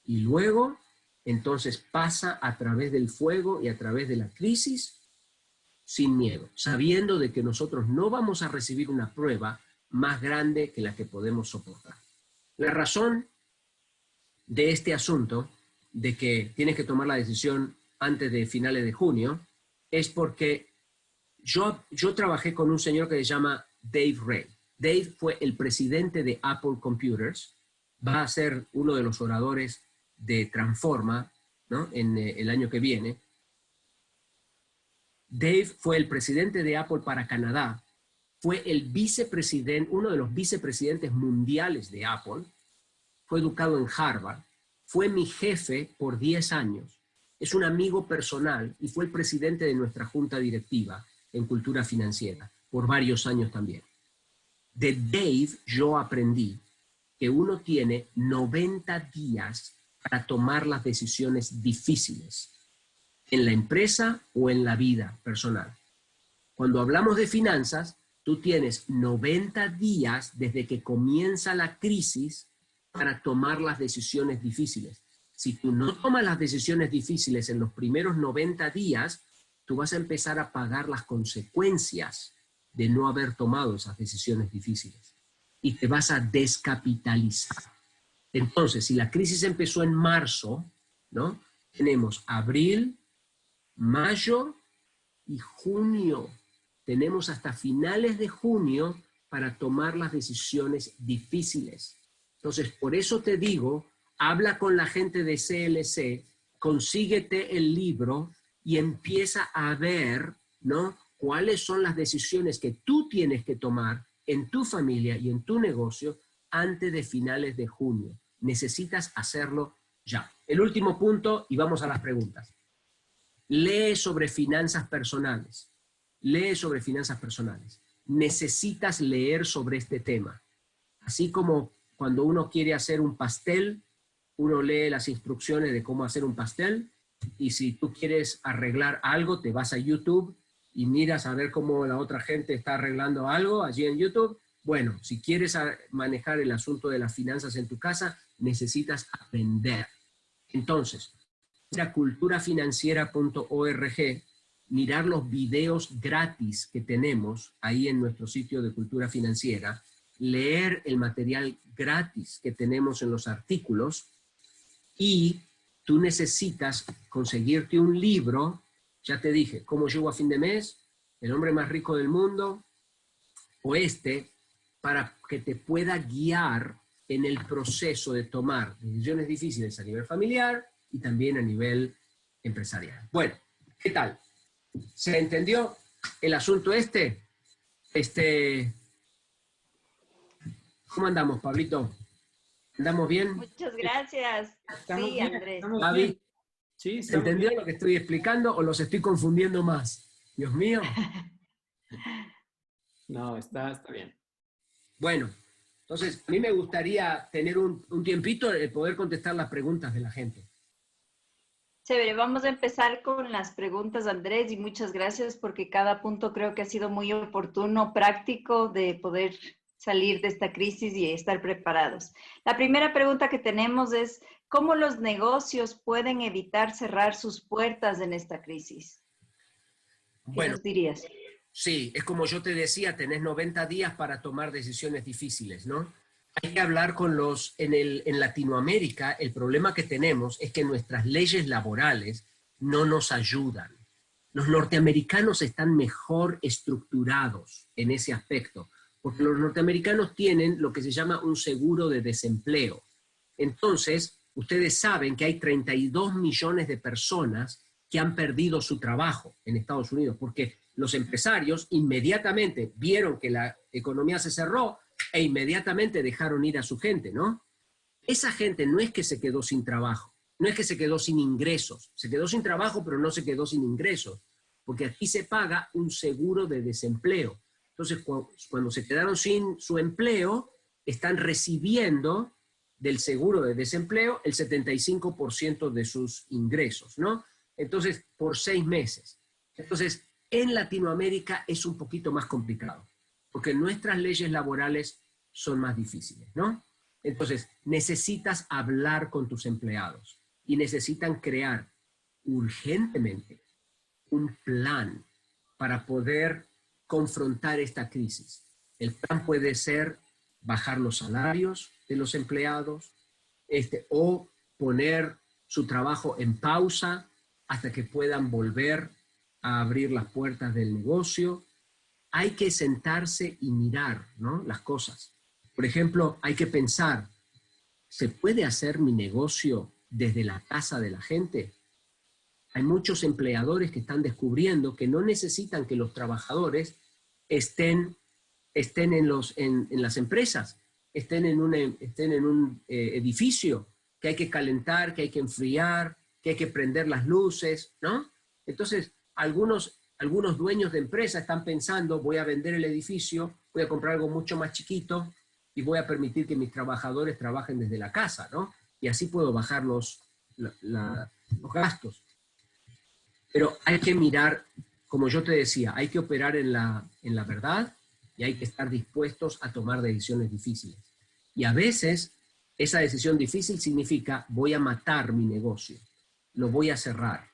Y luego, entonces pasa a través del fuego y a través de la crisis sin miedo, sabiendo de que nosotros no vamos a recibir una prueba más grande que la que podemos soportar. La razón de este asunto, de que tienes que tomar la decisión antes de finales de junio, es porque yo trabajé con un señor que se llama Dave Ray. Dave fue el presidente de Apple Computers, va a ser uno de los oradores de Transforma, ¿no? En el año que viene. Dave fue el presidente de Apple para Canadá, fue el vicepresidente, uno de los vicepresidentes mundiales de Apple, fue educado en Harvard, fue mi jefe por 10 años, es un amigo personal y fue el presidente de nuestra junta directiva en cultura financiera por varios años también. De Dave yo aprendí que uno tiene 90 días para tomar las decisiones difíciles en la empresa o en la vida personal. Cuando hablamos de finanzas, tú tienes 90 días desde que comienza la crisis para tomar las decisiones difíciles. Si tú no tomas las decisiones difíciles en los primeros 90 días, tú vas a empezar a pagar las consecuencias de no haber tomado esas decisiones difíciles y te vas a descapitalizar. Entonces, si la crisis empezó en marzo, ¿no? Tenemos abril, mayo y junio. Tenemos hasta finales de junio para tomar las decisiones difíciles. Entonces, por eso te digo, habla con la gente de CLC, consíguete el libro y empieza a ver, ¿no?, cuáles son las decisiones que tú tienes que tomar en tu familia y en tu negocio antes de finales de junio. Necesitas hacerlo ya. El último punto, y vamos a las preguntas. Lee sobre finanzas personales. Lee sobre finanzas personales. Necesitas leer sobre este tema. Así como cuando uno quiere hacer un pastel, uno lee las instrucciones de cómo hacer un pastel, y si tú quieres arreglar algo, te vas a YouTube y miras a ver cómo la otra gente está arreglando algo allí en YouTube. Bueno, si quieres manejar el asunto de las finanzas en tu casa, necesitas aprender. Entonces, ir a culturafinanciera.org, mirar los videos gratis que tenemos ahí en nuestro sitio de Cultura Financiera, leer el material gratis que tenemos en los artículos, y tú necesitas conseguirte un libro. Ya te dije, ¿Cómo llego a fin de mes?, El hombre más rico del mundo, o para que te pueda guiar en el proceso de tomar decisiones difíciles a nivel familiar y también a nivel empresarial. Bueno, ¿qué tal? ¿Se entendió el asunto ¿Cómo andamos, Pablito? ¿Andamos bien? Muchas gracias. Estamos Sí, bien, Andrés. estamos Gaby, bien. Sí, ¿se entendió lo que estoy explicando o los estoy confundiendo más? Dios mío. No, está bien. Bueno, entonces a mí me gustaría tener un tiempito de poder contestar las preguntas de la gente. Chévere, vamos a empezar con las preguntas, Andrés, y muchas gracias porque cada punto creo que ha sido muy oportuno, práctico de poder salir de esta crisis y estar preparados. La primera pregunta que tenemos es, ¿cómo los negocios pueden evitar cerrar sus puertas en esta crisis? ¿Qué Bueno, nos dirías? sí, es como yo te decía, tenés 90 días para tomar decisiones difíciles, ¿no? Hay que hablar con en Latinoamérica, el problema que tenemos es que nuestras leyes laborales no nos ayudan. Los norteamericanos están mejor estructurados en ese aspecto, porque los norteamericanos tienen lo que se llama un seguro de desempleo. Entonces, ustedes saben que hay 32 millones de personas que han perdido su trabajo en Estados Unidos, porque los empresarios inmediatamente vieron que la economía se cerró e inmediatamente dejaron ir a su gente, ¿no? Esa gente no es que se quedó sin trabajo, no es que se quedó sin ingresos, se quedó sin trabajo, pero no se quedó sin ingresos, porque aquí se paga un seguro de desempleo. Entonces, cuando se quedaron sin su empleo, están recibiendo del seguro de desempleo el 75% de sus ingresos, ¿no? Entonces, por 6 meses. Entonces, en Latinoamérica es un poquito más complicado, porque nuestras leyes laborales son más difíciles, ¿no? Entonces, necesitas hablar con tus empleados y necesitan crear urgentemente un plan para poder confrontar esta crisis. El plan puede ser bajar los salarios de los empleados, o poner su trabajo en pausa hasta que puedan volver a abrir las puertas del negocio. Hay que sentarse y mirar, ¿no?, las cosas. Por ejemplo, hay que pensar, ¿se puede hacer mi negocio desde la casa de la gente? Hay muchos empleadores que están descubriendo que no necesitan que los trabajadores estén en las empresas. estén en un edificio que hay que calentar, que hay que enfriar, que hay que prender las luces, ¿no? Entonces, algunos dueños de empresa están pensando, voy a vender el edificio, voy a comprar algo mucho más chiquito y voy a permitir que mis trabajadores trabajen desde la casa, ¿no? Y así puedo bajar los gastos. Pero hay que mirar, como yo te decía, hay que operar en la verdad y hay que estar dispuestos a tomar decisiones difíciles. Y a veces esa decisión difícil significa voy a matar mi negocio, lo voy a cerrar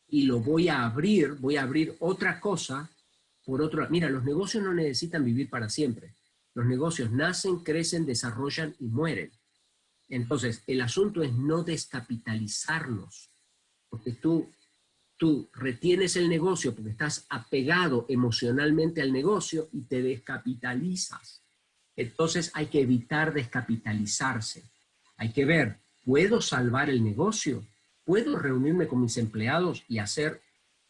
y lo voy a abrir otra cosa por otro lado. Mira, los negocios no necesitan vivir para siempre. Los negocios nacen, crecen, desarrollan y mueren. Entonces, el asunto es no descapitalizarlos, porque tú retienes el negocio porque estás apegado emocionalmente al negocio y te descapitalizas. Entonces hay que evitar descapitalizarse. Hay que ver, ¿puedo salvar el negocio? ¿Puedo reunirme con mis empleados y hacer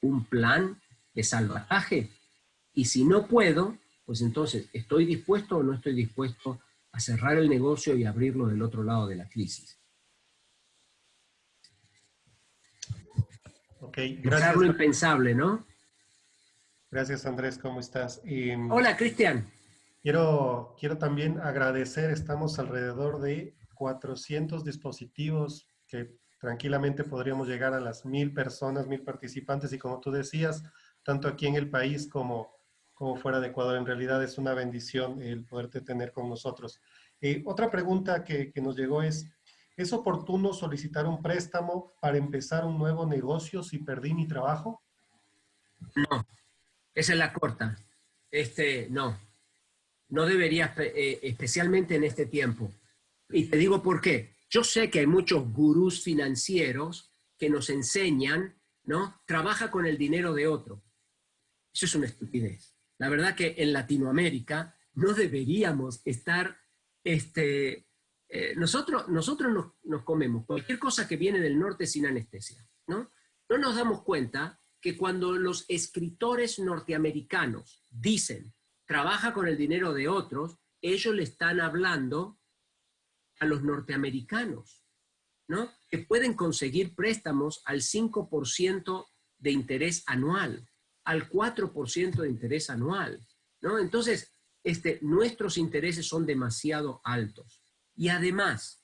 un plan de salvataje? Y si no puedo, pues entonces, ¿estoy dispuesto o no estoy dispuesto a cerrar el negocio y abrirlo del otro lado de la crisis? Ok, Lograr lo impensable, ¿no? Gracias, Andrés, ¿cómo estás? Hola, Cristian. Quiero también agradecer, estamos alrededor de 400 dispositivos que tranquilamente podríamos llegar a las 1000 personas, 1000 participantes, y como tú decías, tanto aquí en el país como fuera de Ecuador, en realidad es una bendición el poderte tener con nosotros. Otra pregunta que nos llegó ¿es oportuno solicitar un préstamo para empezar un nuevo negocio si perdí mi trabajo? No, esa es la corta. No debería, especialmente en este tiempo. Y te digo por qué. Yo sé que hay muchos gurús financieros que nos enseñan, ¿no? Trabaja con el dinero de otro. Eso es una estupidez. La verdad que en Latinoamérica no deberíamos estar, nosotros nos comemos cualquier cosa que viene del norte sin anestesia, ¿no? No nos damos cuenta que cuando los escritores norteamericanos dicen trabaja con el dinero de otros, ellos le están hablando a los norteamericanos, ¿no? Que pueden conseguir préstamos al 5% de interés anual, al 4% de interés anual, ¿no? Entonces, nuestros intereses son demasiado altos. Y además,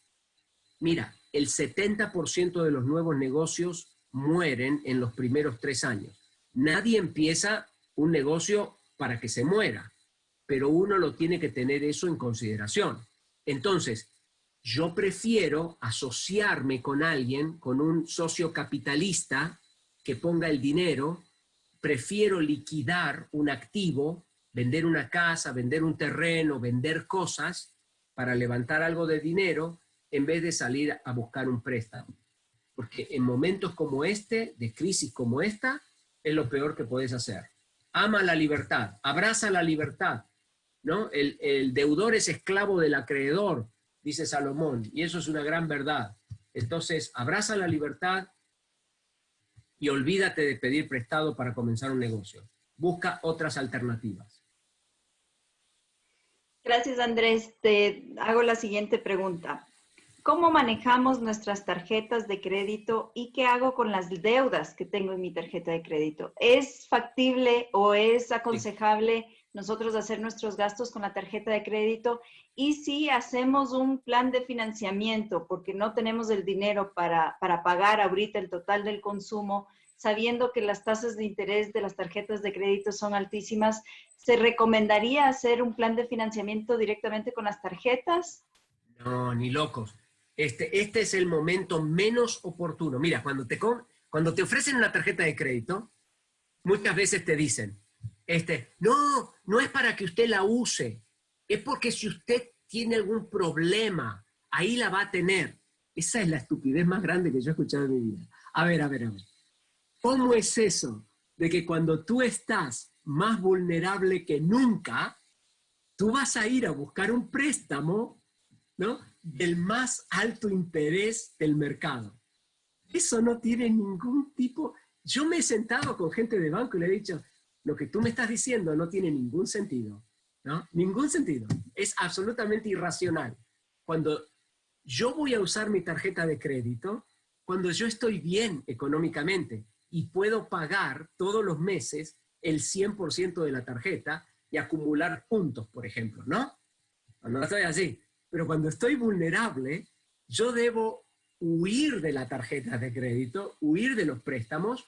mira, el 70% de los nuevos negocios mueren en los primeros 3 años. Nadie empieza un negocio para que se muera, pero uno lo tiene que tener eso en consideración. Entonces, yo prefiero asociarme con alguien, con un socio capitalista que ponga el dinero, prefiero liquidar un activo, vender una casa, vender un terreno, vender cosas para levantar algo de dinero en vez de salir a buscar un préstamo. Porque en momentos como este, de crisis como esta, es lo peor que puedes hacer. Ama la libertad, abraza la libertad, ¿no? El deudor es esclavo del acreedor, dice Salomón, y eso es una gran verdad. Entonces, abraza la libertad y olvídate de pedir prestado para comenzar un negocio. Busca otras alternativas. Gracias, Andrés. Te hago la siguiente pregunta. ¿Cómo manejamos nuestras tarjetas de crédito y qué hago con las deudas que tengo en mi tarjeta de crédito? ¿Es factible o es aconsejable nosotros hacer nuestros gastos con la tarjeta de crédito? Y si hacemos un plan de financiamiento porque no tenemos el dinero para pagar ahorita el total del consumo, sabiendo que las tasas de interés de las tarjetas de crédito son altísimas, ¿se recomendaría hacer un plan de financiamiento directamente con las tarjetas? No, ni locos. Este es el momento menos oportuno. Mira, cuando te ofrecen una tarjeta de crédito, muchas veces te dicen, no es para que usted la use, es porque si usted tiene algún problema, ahí la va a tener. Esa es la estupidez más grande que yo he escuchado en mi vida. A ver. ¿Cómo es eso de que cuando tú estás más vulnerable que nunca, tú vas a ir a buscar un préstamo, ¿no?, del más alto interés del mercado? Eso no tiene ningún tipo... Yo me he sentado con gente de banco y le he dicho, lo que tú me estás diciendo no tiene ningún sentido. ¿no? Ningún sentido. Es absolutamente irracional. Cuando yo voy a usar mi tarjeta de crédito, cuando yo estoy bien económicamente y puedo pagar todos los meses el 100% de la tarjeta y acumular puntos, por ejemplo, ¿no? No estoy así. Pero cuando estoy vulnerable, yo debo huir de la tarjeta de crédito, huir de los préstamos,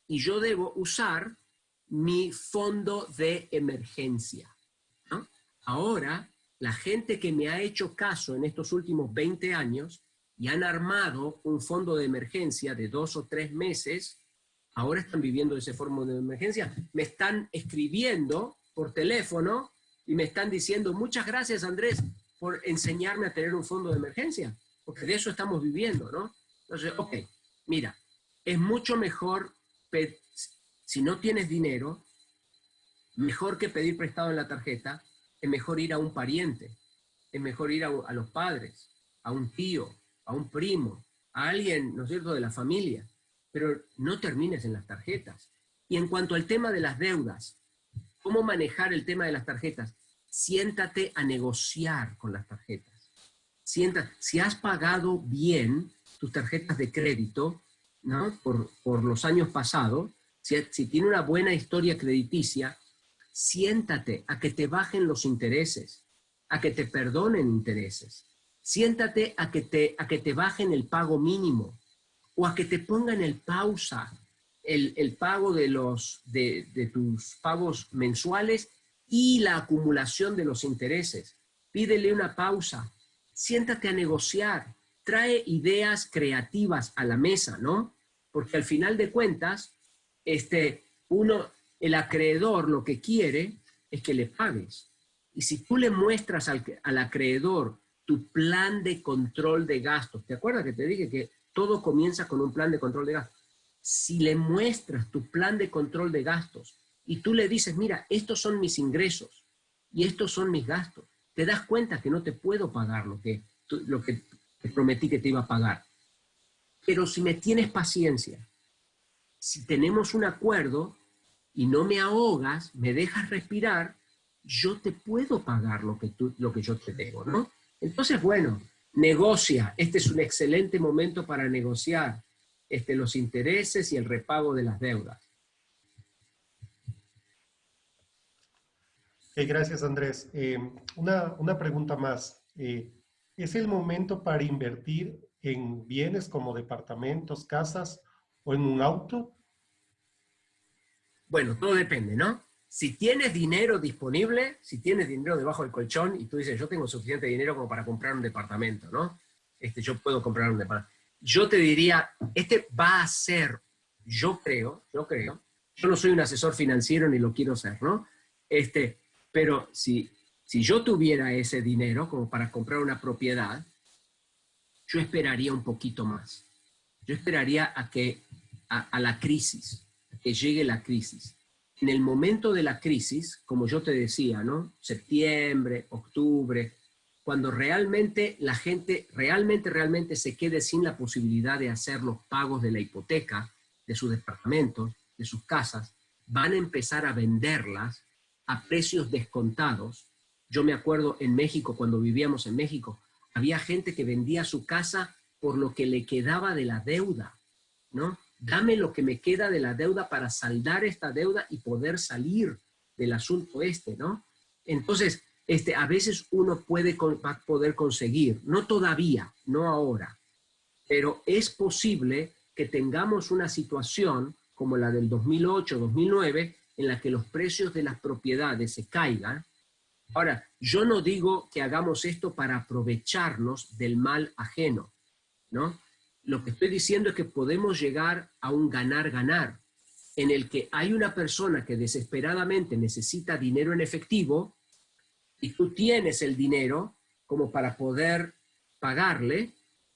y yo debo usar mi fondo de emergencia, ¿no? Ahora, la gente que me ha hecho caso en estos últimos 20 años y han armado un fondo de emergencia de 2 o 3 meses, ahora están viviendo ese fondo de emergencia, me están escribiendo por teléfono y me están diciendo, muchas gracias, Andrés, por enseñarme a tener un fondo de emergencia, porque de eso estamos viviendo, ¿no? Entonces, ok, mira, es mucho mejor, si no tienes dinero, mejor que pedir prestado en la tarjeta, es mejor ir a un pariente, es mejor ir a los padres, a un tío, a un primo, a alguien, ¿no es cierto?, de la familia, pero no termines en las tarjetas. Y en cuanto al tema de las deudas, ¿cómo manejar el tema de las tarjetas? Siéntate a negociar con las tarjetas. Si has pagado bien tus tarjetas de crédito, ¿no?, por los años pasados, si tiene una buena historia crediticia, siéntate a que te bajen los intereses, a que te perdonen intereses. Siéntate a que te bajen el pago mínimo o a que te pongan en pausa el pago de tus pagos mensuales y la acumulación de los intereses. Pídele una pausa, siéntate a negociar, trae ideas creativas a la mesa, ¿no? Porque al final de cuentas, el acreedor lo que quiere es que le pagues. Y si tú le muestras al acreedor tu plan de control de gastos, ¿te acuerdas que te dije que todo comienza con un plan de control de gastos? Si le muestras tu plan de control de gastos y tú le dices, mira, estos son mis ingresos y estos son mis gastos, te das cuenta que no te puedo pagar lo que te prometí que te iba a pagar. Pero si me tienes paciencia, si tenemos un acuerdo y no me ahogas, me dejas respirar, yo te puedo pagar lo que yo te debo, ¿no? Entonces, bueno, negocia. Este es un excelente momento para negociar los intereses y el repago de las deudas. Gracias, Andrés. Una pregunta más. ¿Es el momento para invertir en bienes como departamentos, casas o en un auto? Bueno, todo depende, ¿no? Si tienes dinero disponible, si tienes dinero debajo del colchón y tú dices, yo tengo suficiente dinero como para comprar un departamento, ¿no? Yo puedo comprar un departamento. Yo te diría, va a ser, yo creo, yo no soy un asesor financiero ni lo quiero ser, ¿no? Pero si yo tuviera ese dinero como para comprar una propiedad, yo esperaría un poquito más. Yo esperaría a la crisis, a que llegue la crisis. En el momento de la crisis, como yo te decía, ¿no? Septiembre, octubre, cuando realmente la gente realmente se quede sin la posibilidad de hacer los pagos de la hipoteca, de sus departamentos, de sus casas, van a empezar a venderlas a precios descontados. Yo me acuerdo en México, cuando vivíamos en México, había gente que vendía su casa por lo que le quedaba de la deuda, ¿no? Dame lo que me queda de la deuda para saldar esta deuda y poder salir del asunto ¿no? Entonces, a veces uno va a poder conseguir, no todavía, no ahora, pero es posible que tengamos una situación como la del 2008-2009 en la que los precios de las propiedades se caigan. Ahora, yo no digo que hagamos esto para aprovecharnos del mal ajeno, ¿no? Lo que estoy diciendo es que podemos llegar a un ganar-ganar, en el que hay una persona que desesperadamente necesita dinero en efectivo y tú tienes el dinero como para poder pagarle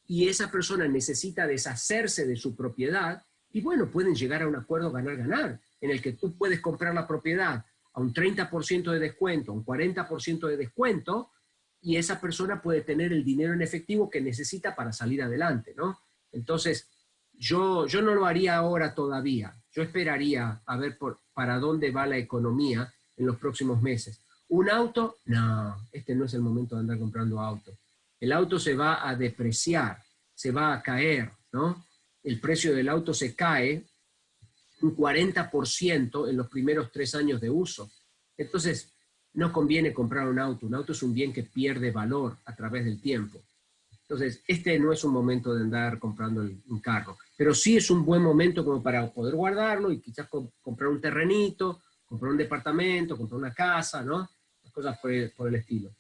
y esa persona necesita deshacerse de su propiedad y bueno, pueden llegar a un acuerdo ganar-ganar, en el que tú puedes comprar la propiedad a un 30% de descuento, a un 40% de descuento y esa persona puede tener el dinero en efectivo que necesita para salir adelante, ¿no? Entonces, yo no lo haría ahora todavía. Yo esperaría a ver para dónde va la economía en los próximos meses. ¿Un auto? No, este no es el momento de andar comprando auto. El auto se va a depreciar, se va a caer, ¿no? El precio del auto se cae un 40% en los primeros 3 años de uso. Entonces, no conviene comprar un auto. Un auto es un bien que pierde valor a través del tiempo. Entonces, este no es un momento de andar comprando un carro, pero sí es un buen momento como para poder guardarlo y quizás comprar un terrenito, comprar un departamento, comprar una casa, ¿no? Cosas por el estilo.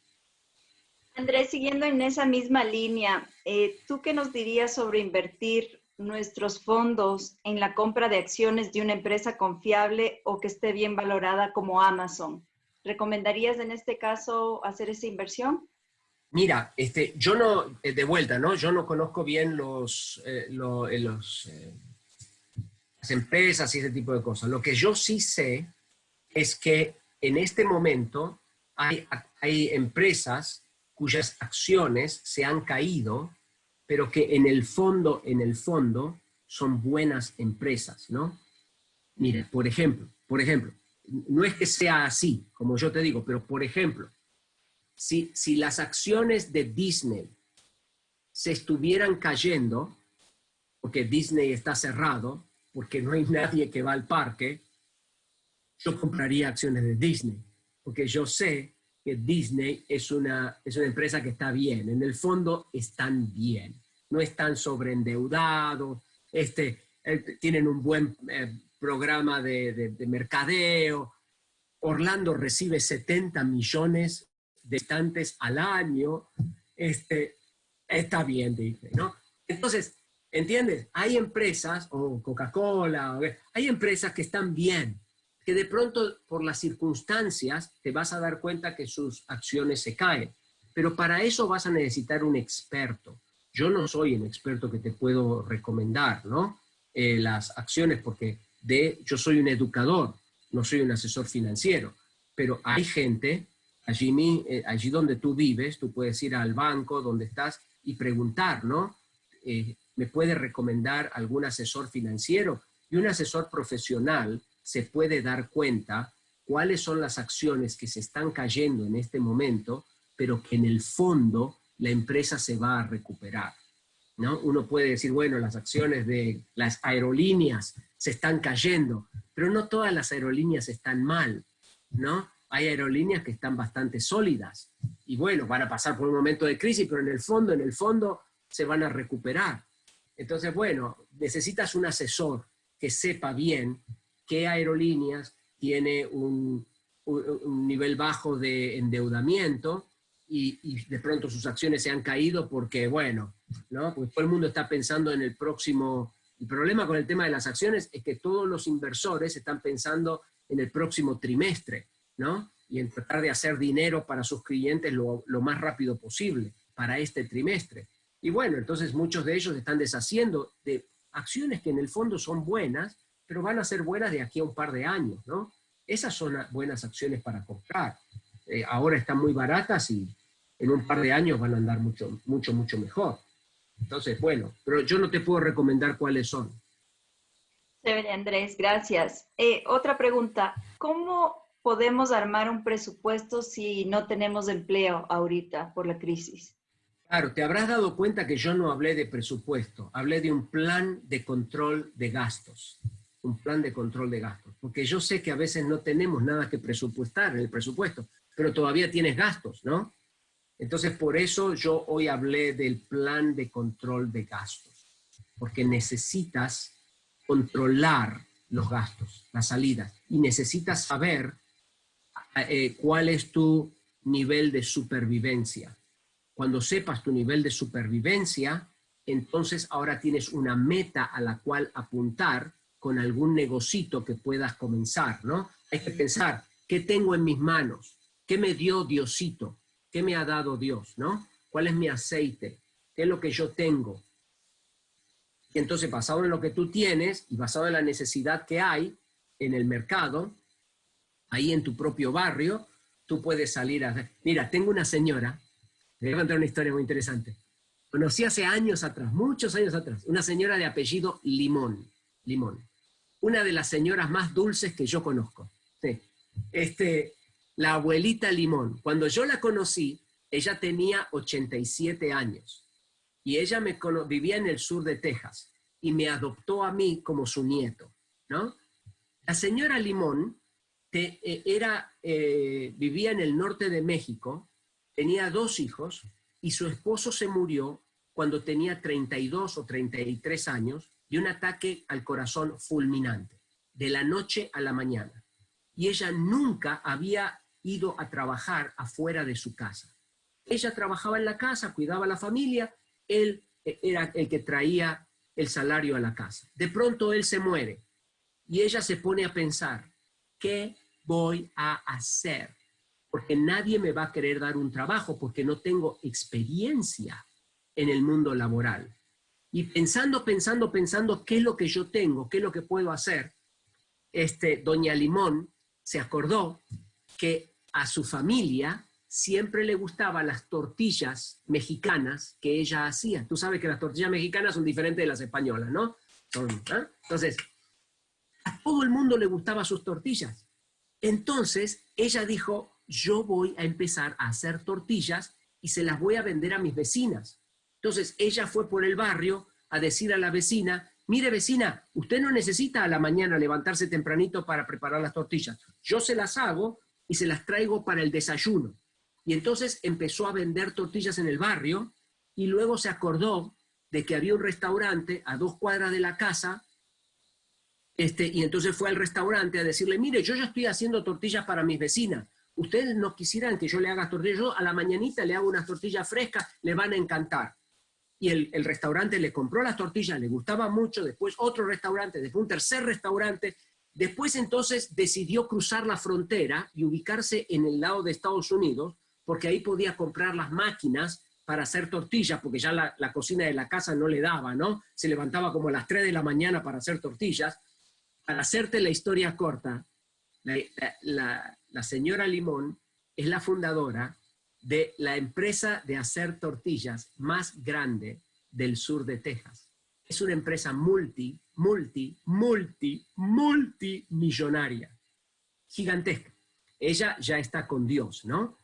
Andrés, siguiendo en esa misma línea, ¿tú qué nos dirías sobre invertir nuestros fondos en la compra de acciones de una empresa confiable o que esté bien valorada como Amazon? ¿Recomendarías en este caso hacer esa inversión? Mira, yo no, de vuelta, ¿no? Yo no conozco bien las empresas y ese tipo de cosas. Lo que yo sí sé es que en este momento hay empresas cuyas acciones se han caído, pero que en el fondo, son buenas empresas, ¿no? Mire, por ejemplo, no es que sea así, como yo te digo, pero por ejemplo, si las acciones de Disney se estuvieran cayendo, porque Disney está cerrado, porque no hay nadie que va al parque, yo compraría acciones de Disney, porque yo sé que Disney es una empresa que está bien, en el fondo están bien, no están sobreendeudados, tienen un buen programa de mercadeo. Orlando recibe 70 millones de visitantes al año, está bien, Disney, ¿no? Entonces, ¿entiendes? Hay empresas, o Coca-Cola, hay empresas que están bien, que de pronto por las circunstancias te vas a dar cuenta que sus acciones se caen. Pero para eso vas a necesitar un experto. Yo no soy un experto que te puedo recomendar, ¿no? Las acciones, porque yo soy un educador, no soy un asesor financiero. Pero hay gente, allí donde tú vives, tú puedes ir al banco donde estás y preguntar, ¿no? ¿Me puede recomendar algún asesor financiero? Y un asesor profesional se puede dar cuenta cuáles son las acciones que se están cayendo en este momento, pero que en el fondo la empresa se va a recuperar, ¿no? Uno puede decir, bueno, las acciones de las aerolíneas se están cayendo, pero no todas las aerolíneas están mal, ¿no? Hay aerolíneas que están bastante sólidas y bueno, van a pasar por un momento de crisis, pero en el fondo se van a recuperar. Entonces, bueno, necesitas un asesor que sepa bien qué aerolíneas tiene un nivel bajo de endeudamiento y de pronto sus acciones se han caído porque, bueno, ¿no? Porque todo el mundo está pensando en el próximo. El problema con el tema de las acciones es que todos los inversores están pensando en el próximo trimestre, ¿no? Y en tratar de hacer dinero para sus clientes lo más rápido posible para este trimestre. Y bueno, entonces muchos de ellos están deshaciendo de acciones que en el fondo son buenas, pero van a ser buenas de aquí a un par de años, ¿no? Esas son buenas acciones para comprar. Ahora están muy baratas y en un par de años van a andar mucho, mucho, mucho mejor. Entonces, bueno, pero yo no te puedo recomendar cuáles son. Chévere, Andrés, gracias. Otra pregunta, ¿cómo podemos armar un presupuesto si no tenemos empleo ahorita por la crisis? Claro, te habrás dado cuenta que yo no hablé de presupuesto, hablé de un plan de control de gastos. Un plan de control de gastos. Porque yo sé que a veces no tenemos nada que presupuestar en el presupuesto, pero todavía tienes gastos, ¿no? Entonces, por eso yo hoy hablé del plan de control de gastos. Porque necesitas controlar los gastos, las salidas, y necesitas saber cuál es tu nivel de supervivencia. Cuando sepas tu nivel de supervivencia, entonces ahora tienes una meta a la cual apuntar con algún negocito que puedas comenzar, ¿no? Hay que pensar, ¿qué tengo en mis manos? ¿Qué me dio Diosito? ¿Qué me ha dado Dios, no? ¿Cuál es mi aceite? ¿Qué es lo que yo tengo? Y entonces, basado en lo que tú tienes y basado en la necesidad que hay en el mercado, ahí en tu propio barrio, tú puedes salir a... Mira, tengo una señora, te voy a contar una historia muy interesante. Conocí hace años atrás, muchos años atrás, una señora de apellido Limón. Una de las señoras más dulces que yo conozco. Sí. la abuelita Limón. Cuando yo la conocí, ella tenía 87 años y ella vivía en el sur de Texas y me adoptó a mí como su nieto, ¿no? La señora Limón vivía en el norte de México, tenía 2 hijos y su esposo se murió cuando tenía 32 o 33 años de un ataque al corazón fulminante, de la noche a la mañana. Y ella nunca había ido a trabajar afuera de su casa. Ella trabajaba en la casa, cuidaba a la familia, él era el que traía el salario a la casa. De pronto él se muere y ella se pone a pensar, ¿qué voy a hacer? Porque nadie me va a querer dar un trabajo porque no tengo experiencia en el mundo laboral. Y pensando, ¿qué es lo que yo tengo? ¿Qué es lo que puedo hacer? Doña Limón se acordó que a su familia siempre le gustaban las tortillas mexicanas que ella hacía. Tú sabes que las tortillas mexicanas son diferentes de las españolas, ¿no? Entonces, a todo el mundo le gustaban sus tortillas. Entonces, ella dijo, yo voy a empezar a hacer tortillas y se las voy a vender a mis vecinas. Entonces, ella fue por el barrio a decir a la vecina, mire vecina, usted no necesita a la mañana levantarse tempranito para preparar las tortillas. Yo se las hago y se las traigo para el desayuno. Y entonces empezó a vender tortillas en el barrio y luego se acordó de que había un restaurante a 2 cuadras de la casa y entonces fue al restaurante a decirle, mire, yo ya estoy haciendo tortillas para mis vecinas. Ustedes no quisieran que yo le haga tortillas. Yo a la mañanita le hago unas tortillas frescas, le van a encantar. Y el restaurante le compró las tortillas, le gustaba mucho, después otro restaurante, después un tercer restaurante, después entonces decidió cruzar la frontera y ubicarse en el lado de Estados Unidos, porque ahí podía comprar las máquinas para hacer tortillas, porque ya la cocina de la casa no le daba, ¿no? Se levantaba como a las 3 de la mañana para hacer tortillas. Para hacerte la historia corta, la señora Limón es la fundadora de la empresa de hacer tortillas más grande del sur de Texas. Es una empresa multimillonaria, gigantesca. Ella ya está con Dios, ¿no?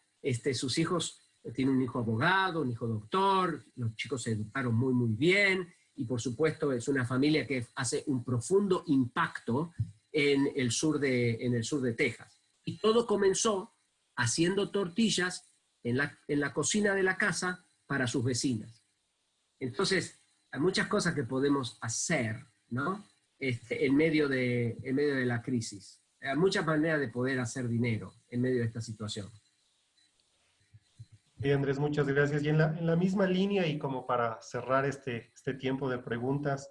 Sus hijos, tiene un hijo abogado, un hijo doctor, los chicos se educaron muy, muy bien, y por supuesto es una familia que hace un profundo impacto en el sur de Texas. Y todo comenzó haciendo tortillas en la cocina de la casa para sus vecinas. Entonces, hay muchas cosas que podemos hacer, ¿no? En medio de la crisis. Hay muchas maneras de poder hacer dinero en medio de esta situación. Bien, Andrés, muchas gracias. Y en la misma línea, y como para cerrar este tiempo de preguntas,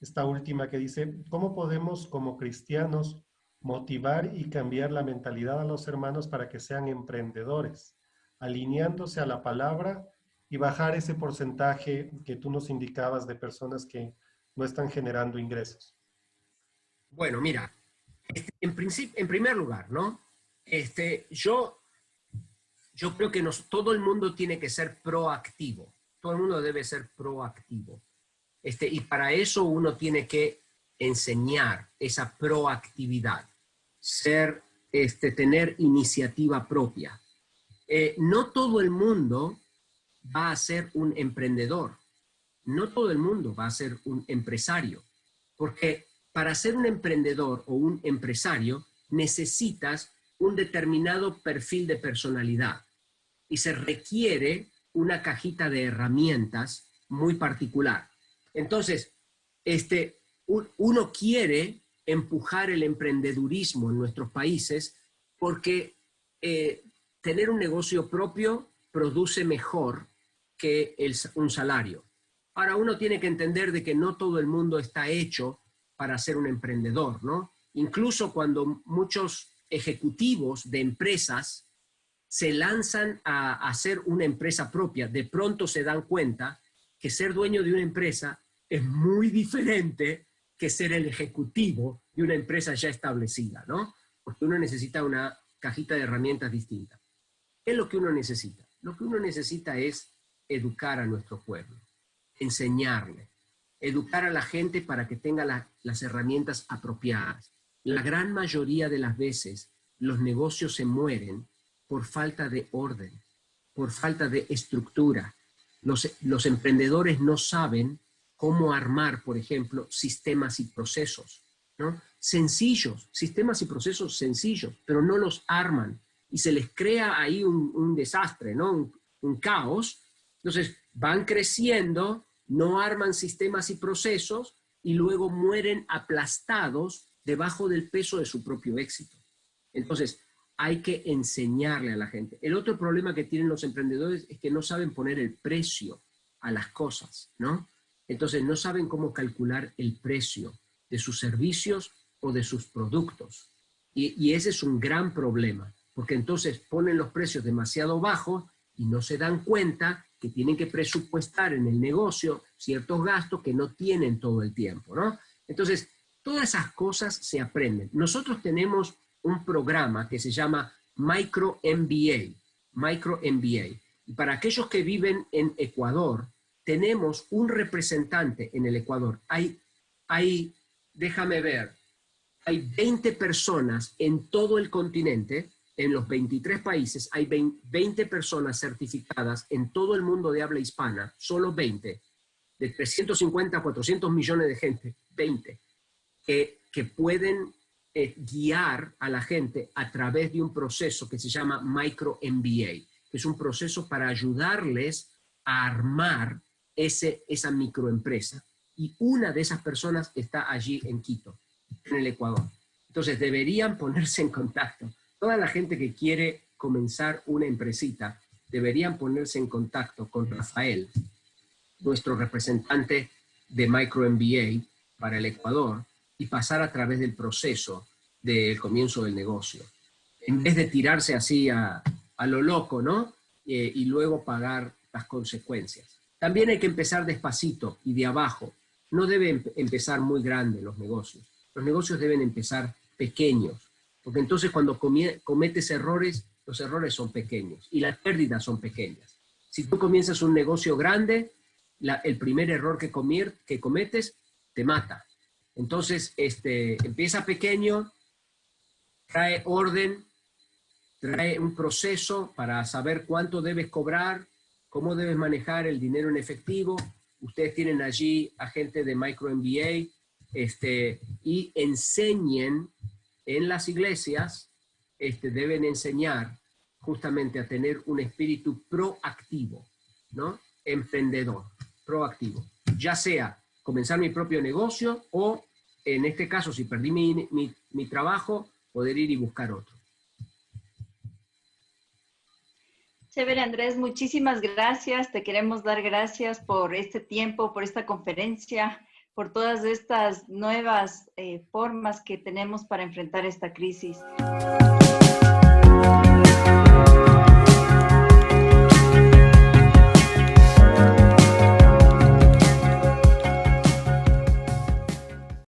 esta última que dice, ¿cómo podemos como cristianos motivar y cambiar la mentalidad a los hermanos para que sean emprendedores, alineándose a la palabra y bajar ese porcentaje que tú nos indicabas de personas que no están generando ingresos? Bueno, mira, en primer lugar, ¿no? Yo creo que todo el mundo tiene que ser proactivo. Todo el mundo debe ser proactivo. Y para eso uno tiene que enseñar esa proactividad, tener iniciativa propia. No todo el mundo va a ser un emprendedor. No todo el mundo va a ser un empresario. Porque para ser un emprendedor o un empresario necesitas un determinado perfil de personalidad y se requiere una cajita de herramientas muy particular. Entonces, uno quiere empujar el emprendedurismo en nuestros países porque tener un negocio propio produce mejor que un salario. Ahora, uno tiene que entender de que no todo el mundo está hecho para ser un emprendedor, ¿no? Incluso cuando muchos ejecutivos de empresas se lanzan a hacer una empresa propia, de pronto se dan cuenta que ser dueño de una empresa es muy diferente que ser el ejecutivo de una empresa ya establecida, ¿no? Porque uno necesita una cajita de herramientas distinta. ¿Qué es lo que uno necesita? Lo que uno necesita es educar a nuestro pueblo, enseñarle, educar a la gente para que tenga las herramientas apropiadas. La gran mayoría de las veces los negocios se mueren por falta de orden, por falta de estructura. Los emprendedores no saben cómo armar, por ejemplo, sistemas y procesos, ¿no? Sencillos, sistemas y procesos sencillos, pero no los arman y se les crea ahí un desastre, ¿no? Un caos. Entonces van creciendo, no arman sistemas y procesos y luego mueren aplastados debajo del peso de su propio éxito. Entonces hay que enseñarle a la gente. El otro problema que tienen los emprendedores es que no saben poner el precio a las cosas, ¿no? Entonces no saben cómo calcular el precio de sus servicios o de sus productos. Y ese es un gran problema, porque entonces ponen los precios demasiado bajos y no se dan cuenta que tienen que presupuestar en el negocio ciertos gastos que no tienen todo el tiempo, ¿no? Entonces, todas esas cosas se aprenden. Nosotros tenemos un programa que se llama Micro MBA. Y para aquellos que viven en Ecuador, tenemos un representante en el Ecuador. Déjame ver, hay 20 personas en todo el continente, en los 23 países, hay 20 personas certificadas en todo el mundo de habla hispana, solo 20, de 350 a 400 millones de gente, 20, que pueden guiar a la gente a través de un proceso que se llama Micro MBA, que es un proceso para ayudarles a armar esa microempresa. Y una de esas personas está allí en Quito, en el Ecuador. Entonces deberían ponerse en contacto. Toda la gente que quiere comenzar una empresita deberían ponerse en contacto con Rafael, nuestro representante de Micro MBA para el Ecuador, y pasar a través del proceso del comienzo del negocio. En vez de tirarse así a lo loco, ¿no? Y luego pagar las consecuencias. También hay que empezar despacito y de abajo. No deben empezar muy grandes los negocios. Los negocios deben empezar pequeños, porque entonces cuando cometes errores, los errores son pequeños y las pérdidas son pequeñas. Si tú comienzas un negocio grande, el primer error que cometes te mata. Entonces, empieza pequeño, trae orden, trae un proceso para saber cuánto debes cobrar, cómo debes manejar el dinero en efectivo. Ustedes tienen allí a gente de Micro MBA, y enseñen en las iglesias, deben enseñar justamente a tener un espíritu proactivo, ¿no? Emprendedor, proactivo. Ya sea comenzar mi propio negocio o, en este caso, si perdí mi trabajo, poder ir y buscar otro. Chévere, Andrés, muchísimas gracias. Te queremos dar gracias por este tiempo, por esta conferencia, por todas estas nuevas formas que tenemos para enfrentar esta crisis.